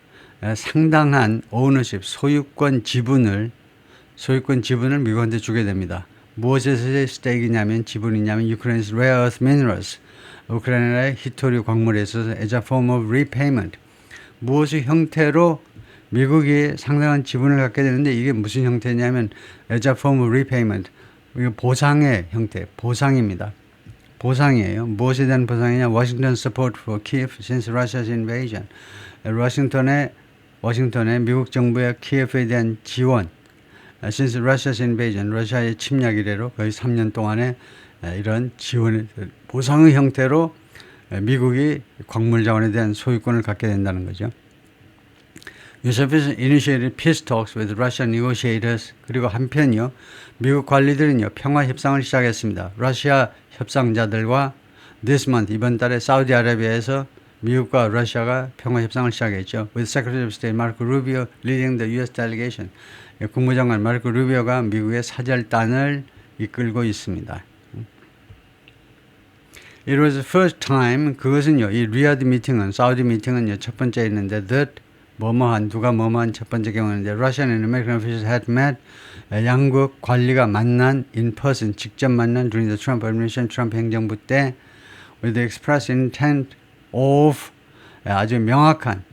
상당한 ownership, 소유권 지분을 미국한테 주게 됩니다. 무엇에서의 스테이크냐면, 지분이냐면 Ukraine's rare earth minerals, 우크라이나의 히토류 광물에 있어서 as a form of repayment. 무엇의 형태로 미국이 상당한 지분을 갖게 되는데, 이게 무슨 형태냐면 as a form of repayment, 보상의 형태, 보상입니다. 보상이에요. 무엇에 대한 보상이냐? Washington support for Kiev since Russia's invasion. 워싱턴의 미국 정부의 키예프에 대한 지원, since Russia's invasion, 러시아의 침략 이래로 거의 3년 동안의 이런 지원의 보상의 형태로 미국이 광물 자원에 대한 소유권을 갖게 된다는 거죠. USAF initiated peace talks with Russian negotiators. 그리고 한편요, 미국 관리들은요, 평화 협상을 시작했습니다. 러시아 협상자들과 this month, 이번 달에 사우디아라비아에서 미국과 러시아가 평화 협상을 시작했죠. With Secretary of State Marco Rubio leading the U.S. delegation. 국무장관 마르코 루비오가 미국의 사절단을 이끌고 있습니다. It was the first time, 그것은요, 이 리야드 미팅은, 사우디 미팅은요, 첫 번째 있는데, 누가 뭐뭐한 첫 번째 경우인데, Russian and American officials had met, 양국 관리가 만난, in person, 직접 만난 during the Trump administration, 트럼프 행정부 때, with the express intent of, 아주 명확한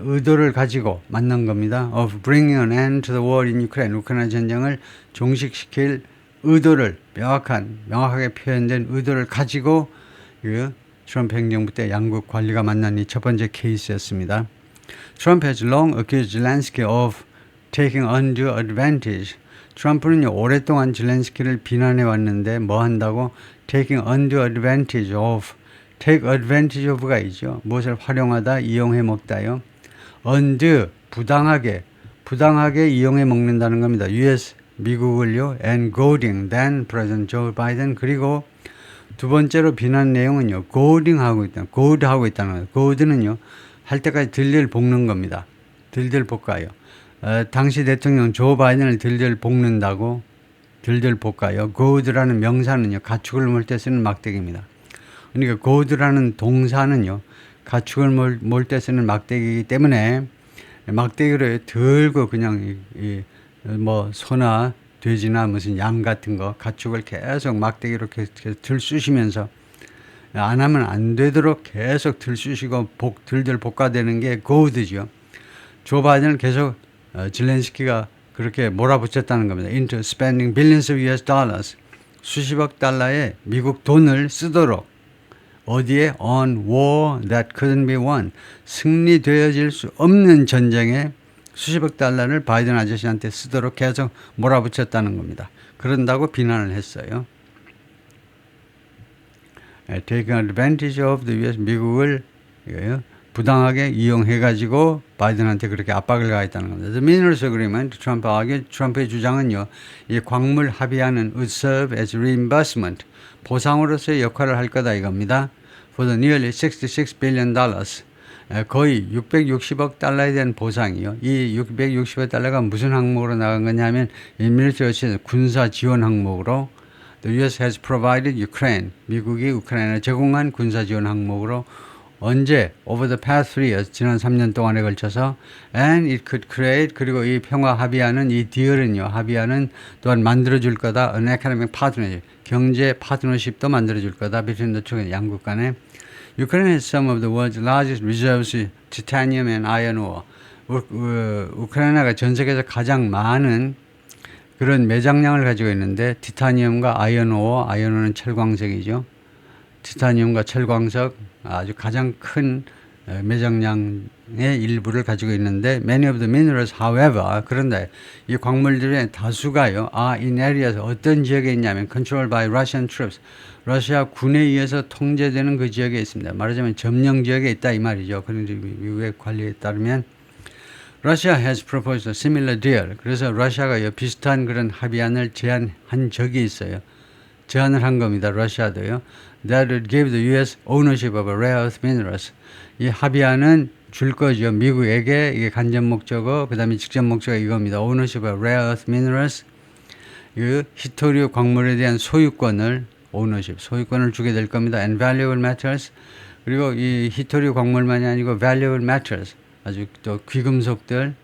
의도를 가지고 만난 겁니다. Of bringing an end to the war in Ukraine. 우크라이나 전쟁을 종식시킬 의도를, 명확하게 표현된 의도를 가지고 트럼프 행정부 때 양국 관리가 만난 이 첫 번째 케이스였습니다. Trump has long accused Zelensky of taking undue advantage. 트럼프는요, 오랫동안 젤렌스키를 비난해 왔는데 뭐 한다고? Taking undue advantage of. take advantage of가 있죠. 무엇을 활용하다, 이용해 먹다요. under, 부당하게 이용해 먹는다는 겁니다. US, 미국을요. and goading, then President Joe Biden. 그리고 두 번째로 비난 내용은요. goading하고 있다. goad하고 있다는 거예요. goad는요. 할 때까지 들들 볶는 겁니다. 들들 볶아요. 당시 대통령 조 바이든을 들들 볶는다고 들들 볶아요. goad라는 명사는요. 가축을 몰 때 쓰는 막대기입니다. 그러니까 goad라는 동사는요. 가축을 몰 때 쓰는 막대기이기 때문에 막대기로 들고 그냥 뭐 소나 돼지나 무슨 양 같은 거 가축을 계속 막대기로 계속 들쑤시면서 안 하면 안 되도록 계속 들쑤시고 들들 볶아대는 게 goad죠. 조 바이든을 계속 zelensky가 그렇게 몰아붙였다는 겁니다. into spending billions of US dollars 수십억 달러의 미국 돈을 쓰도록 어디에 on war that couldn't be won 승리되어질 수 없는 전쟁에 수십억 달러를 바이든 아저씨한테 쓰도록 계속 몰아붙였다는 겁니다. 그런다고 비난을 했어요. Taking advantage of the US 미국을 부당하게 이용해가지고 바이든한테 그렇게 압박을 가했다는 겁니다. The Minerals Agreement, 트럼프의 주장은요, 이 광물 합의안은 would serve as reimbursement, 보상으로서의 역할을 할 거다 이겁니다. For the nearly $66 billion, 거의 660억 달러에 대한 보상이요. 이 660억 달러가 무슨 항목으로 나간 거냐면 military 군사 지원 항목으로 The U.S. has provided Ukraine, 미국이 우크라이나에 제공한 군사 지원 항목으로 언제 over the past 3 years 지난 3년 동안에 걸쳐서 and it could create 그리고 이 평화 합의안은 이 딜은요 합의안은 또한 만들어줄 거다 an economic partnership 경제 파트너십도 만들어줄 거다 between the two 양국 간에 Ukraine has some of the world's largest reserves of titanium and iron ore. 우크라이나가 전 세계에서 가장 많은 그런 매장량을 가지고 있는데 티타늄과 아이언오어, 아이언오어는 철광석이죠. 티타늄과 철광석 아주 가장 큰 매장량의 일부를 가지고 있는데 many of the minerals, however, 그런데 이 광물들의 다수가요, in areas 어떤 지역에 있냐면 controlled by Russian troops, 러시아 군에 의해서 통제되는 그 지역에 있습니다. 말하자면 점령 지역에 있다 이 말이죠. 그런데 미국의 관리에 따르면 Russia has proposed a similar deal. 그래서 러시아가 비슷한 그런 합의안을 제안한 적이 있어요. 제안을 한 겁니다. 러시아도요. That would give the U.S. ownership of rare earth minerals. 이 합의안은 줄 거죠. 미국에게 이게 간접 목적어, 그 다음에 직접 목적어 이겁니다. Ownership of rare earth minerals. 그 히토류 광물에 대한 소유권을 소유권을 주게 될 겁니다. And valuable metals. 그리고 이 히토류 광물만이 아니고 valuable metals. 아주 또 귀금속들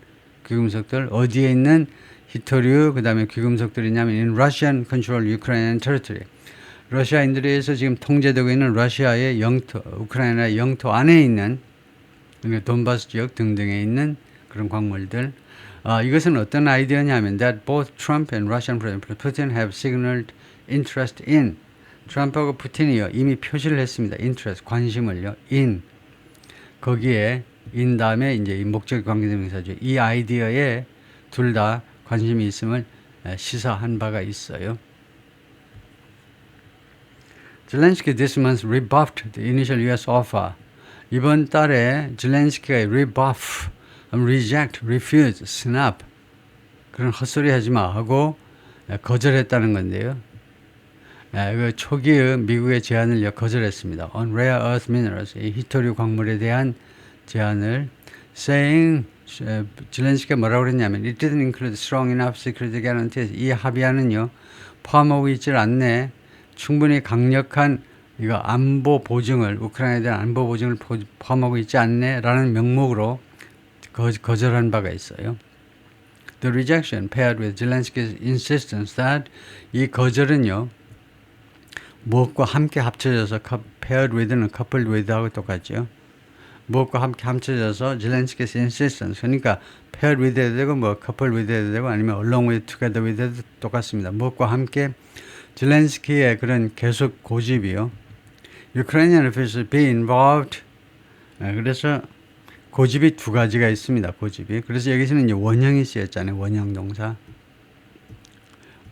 어디에 있는 히토류 그 다음에 귀금속들이냐면 in Russian controlled Ukrainian territory. 러시아인들에 의해서 지금 통제되고 있는 러시아의 영토, 우크라이나의 영토 안에 있는 돈바스 지역 등등에 있는 그런 광물들. 이것은 어떤 아이디어냐면 that both Trump and Russian President Putin have signaled interest in. 트럼프하고 푸틴이요 이미 표시를 했습니다. interest 관심을요 in 거기에 in 다음에 이제 이 목적 관계대명사죠. 이 아이디어에 둘 다 관심이 있음을 시사한 바가 있어요. Zelensky this month rebuffed the initial U.S. offer. 이번 달에 젤렌스키가 rebuff, reject, refuse, snap 그런 헛소리 하지 마 하고 거절했다는 건데요. 그 초기의 미국의 제안을 거절했습니다. On rare earth minerals, 이 히토류 광물에 대한 제안을 saying 젤렌스키가 뭐라고 그랬냐면 it didn't include strong enough security guarantees. 이 합의안은요 포함하고 있질 않네. 충분히 강력한 이거 안보 보증을 우크라이나에 대한 안보 보증을 포함하고 있지 않네라는 명목으로 거절한 바가 있어요. The rejection paired with Zelensky's insistence that 이 거절은요 무엇과 함께 합쳐져서 paired with는 coupled with하고 똑같죠. 무엇과 함께 합쳐져서 젤렌스키's insistence 그러니까 paired with 해도 되고 뭐 coupled with 해도 되고 아니면 along with, together with 해도 똑같습니다. 무엇과 함께 젤렌스키의 그런 계속 고집이요. Ukrainian officials be involved. 그래서 고집이 두 가지가 있습니다. 고집이. 그래서 여기서는 이제 원형이 쓰였잖아요. 원형 동사.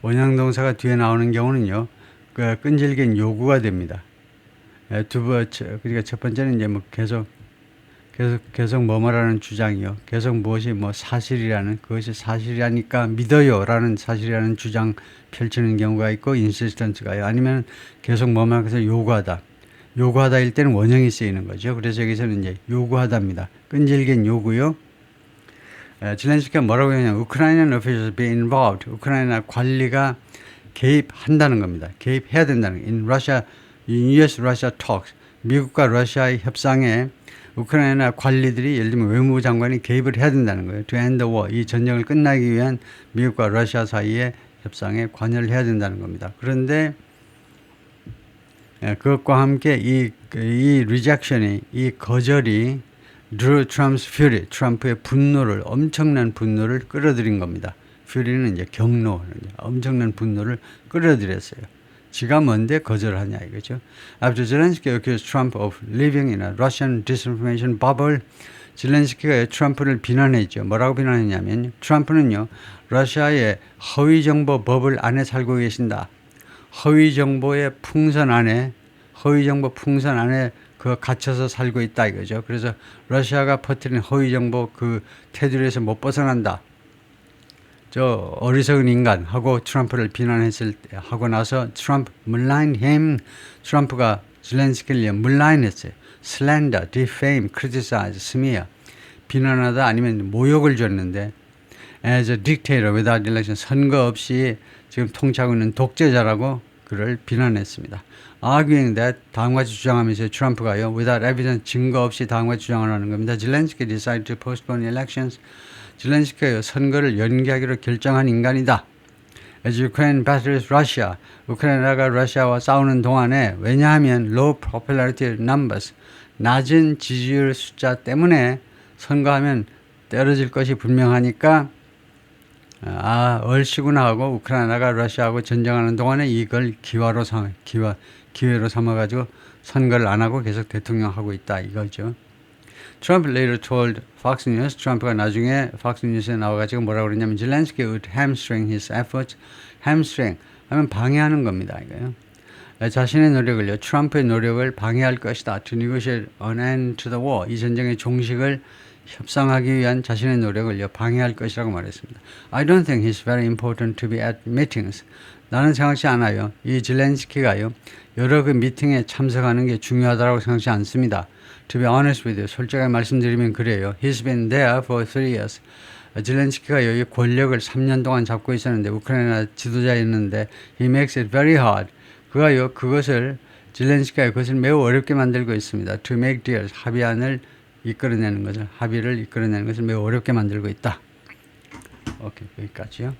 원형 동사가 뒤에 나오는 경우는요. 끈질긴 요구가 됩니다. 두 번째, 그러니까 첫 번째는 이제 뭐 계속 뭐뭐라는 주장이요. 계속 무엇이 뭐 사실이라는, 그것이 사실이라니까 믿어요라는 사실이라는 주장 펼치는 경우가 있고, 인시스턴스가요. 아니면 계속 뭐만 해서 요구하다. 요구하다일 때는 원형이 쓰이는 거죠. 그래서 여기서는 이제 요구하다입니다. 끈질긴 요구요. 젤렌스키가 뭐라고 했냐면 Ukrainian officials be involved. 우크라이나 관리가 개입한다는 겁니다. 개입해야 된다는 거예요. in US-Russia talks. 미국과 러시아의 협상에 우크라이나 관리들이 예를 들면 외무부 장관이 개입을 해야 된다는 거예요. To end the war. 이 전쟁을 끝나기 위한 미국과 러시아 사이의 협상에 관여를 해야 된다는 겁니다. 그런데 그것과 함께 이 rejection이, 이 거절이 drew Trump's fury, 트럼프의 분노를, 엄청난 분노를 끌어들인 겁니다. fury는 이제 경로, 엄청난 분노를 끌어들였어요. 지가 뭔데 거절하냐 이거죠. After Zelensky accused Trump of living in a Russian disinformation bubble, 젤렌스키가 트럼프를 비난했죠. 뭐라고 비난했냐면 트럼프는요, 러시아의 허위 정보 버블 안에 살고 계신다. 허위 정보의 풍선 안에 그 갇혀서 살고 있다 이거죠. 그래서 러시아가 퍼뜨린 허위 정보 그 테두리에서 못 벗어난다. 저 어리석은 인간 하고 트럼프를 비난했을 때 하고 나서 트럼프 malign him, 트럼프가 젤렌스키를 malign slander, defame, criticize, smear, 비난하다 아니면 모욕을 줬는데 as a dictator without election, 선거 없이 지금 통치하고 있는 독재자라고 그를 비난했습니다. Arguing that, 다음과 같이 주장하면서 트럼프가요, without evidence, 증거 없이 다음과 같이 주장을 하는 겁니다. Zelensky decided to postpone elections. 젤렌스키가 선거를 연기하기로 결정한 인간이다. As Ukraine battles Russia, 우크라이나가 러시아와 싸우는 동안에 왜냐하면 low popularity numbers, 낮은 지지율 숫자 때문에 선거하면 떨어질 것이 분명하니까 얼씨구나 하고 우크라이나가 러시아하고 전쟁하는 동안에 이걸 기회로 삼아가지고 선거를 안 하고 계속 대통령하고 있다 이거죠. Trump later told Fox News, 트럼프가 나중에 Fox News에 나와가지고 뭐라고 그러냐면 Zelensky would hamstring his efforts. hamstring 하면 방해하는 겁니다. 이거요. 자신의 노력을요, 트럼프의 노력을 방해할 것이다. To negotiate an end to the war. 이 전쟁의 종식을 협상하기 위한 자신의 노력을요, 방해할 것이라고 말했습니다. I don't think he's very important to be at meetings. 나는 생각지 않아요. 이 젤렌스키가요, 여러 그 미팅에 참석하는 게 중요하다고 생각지 않습니다. To be honest with you, 솔직하게 말씀드리면 그래요. He's been there for 3 years. 젤렌스키가 여기 권력을 3년 동안 잡고 있었는데, 우크라이나 지도자였는데, he makes it very hard. 그가요, 젤렌스키가 그것을 매우 어렵게 만들고 있습니다. To make deals, 합의를 이끌어내는 것을 매우 어렵게 만들고 있다. 오케이, 여기까지요.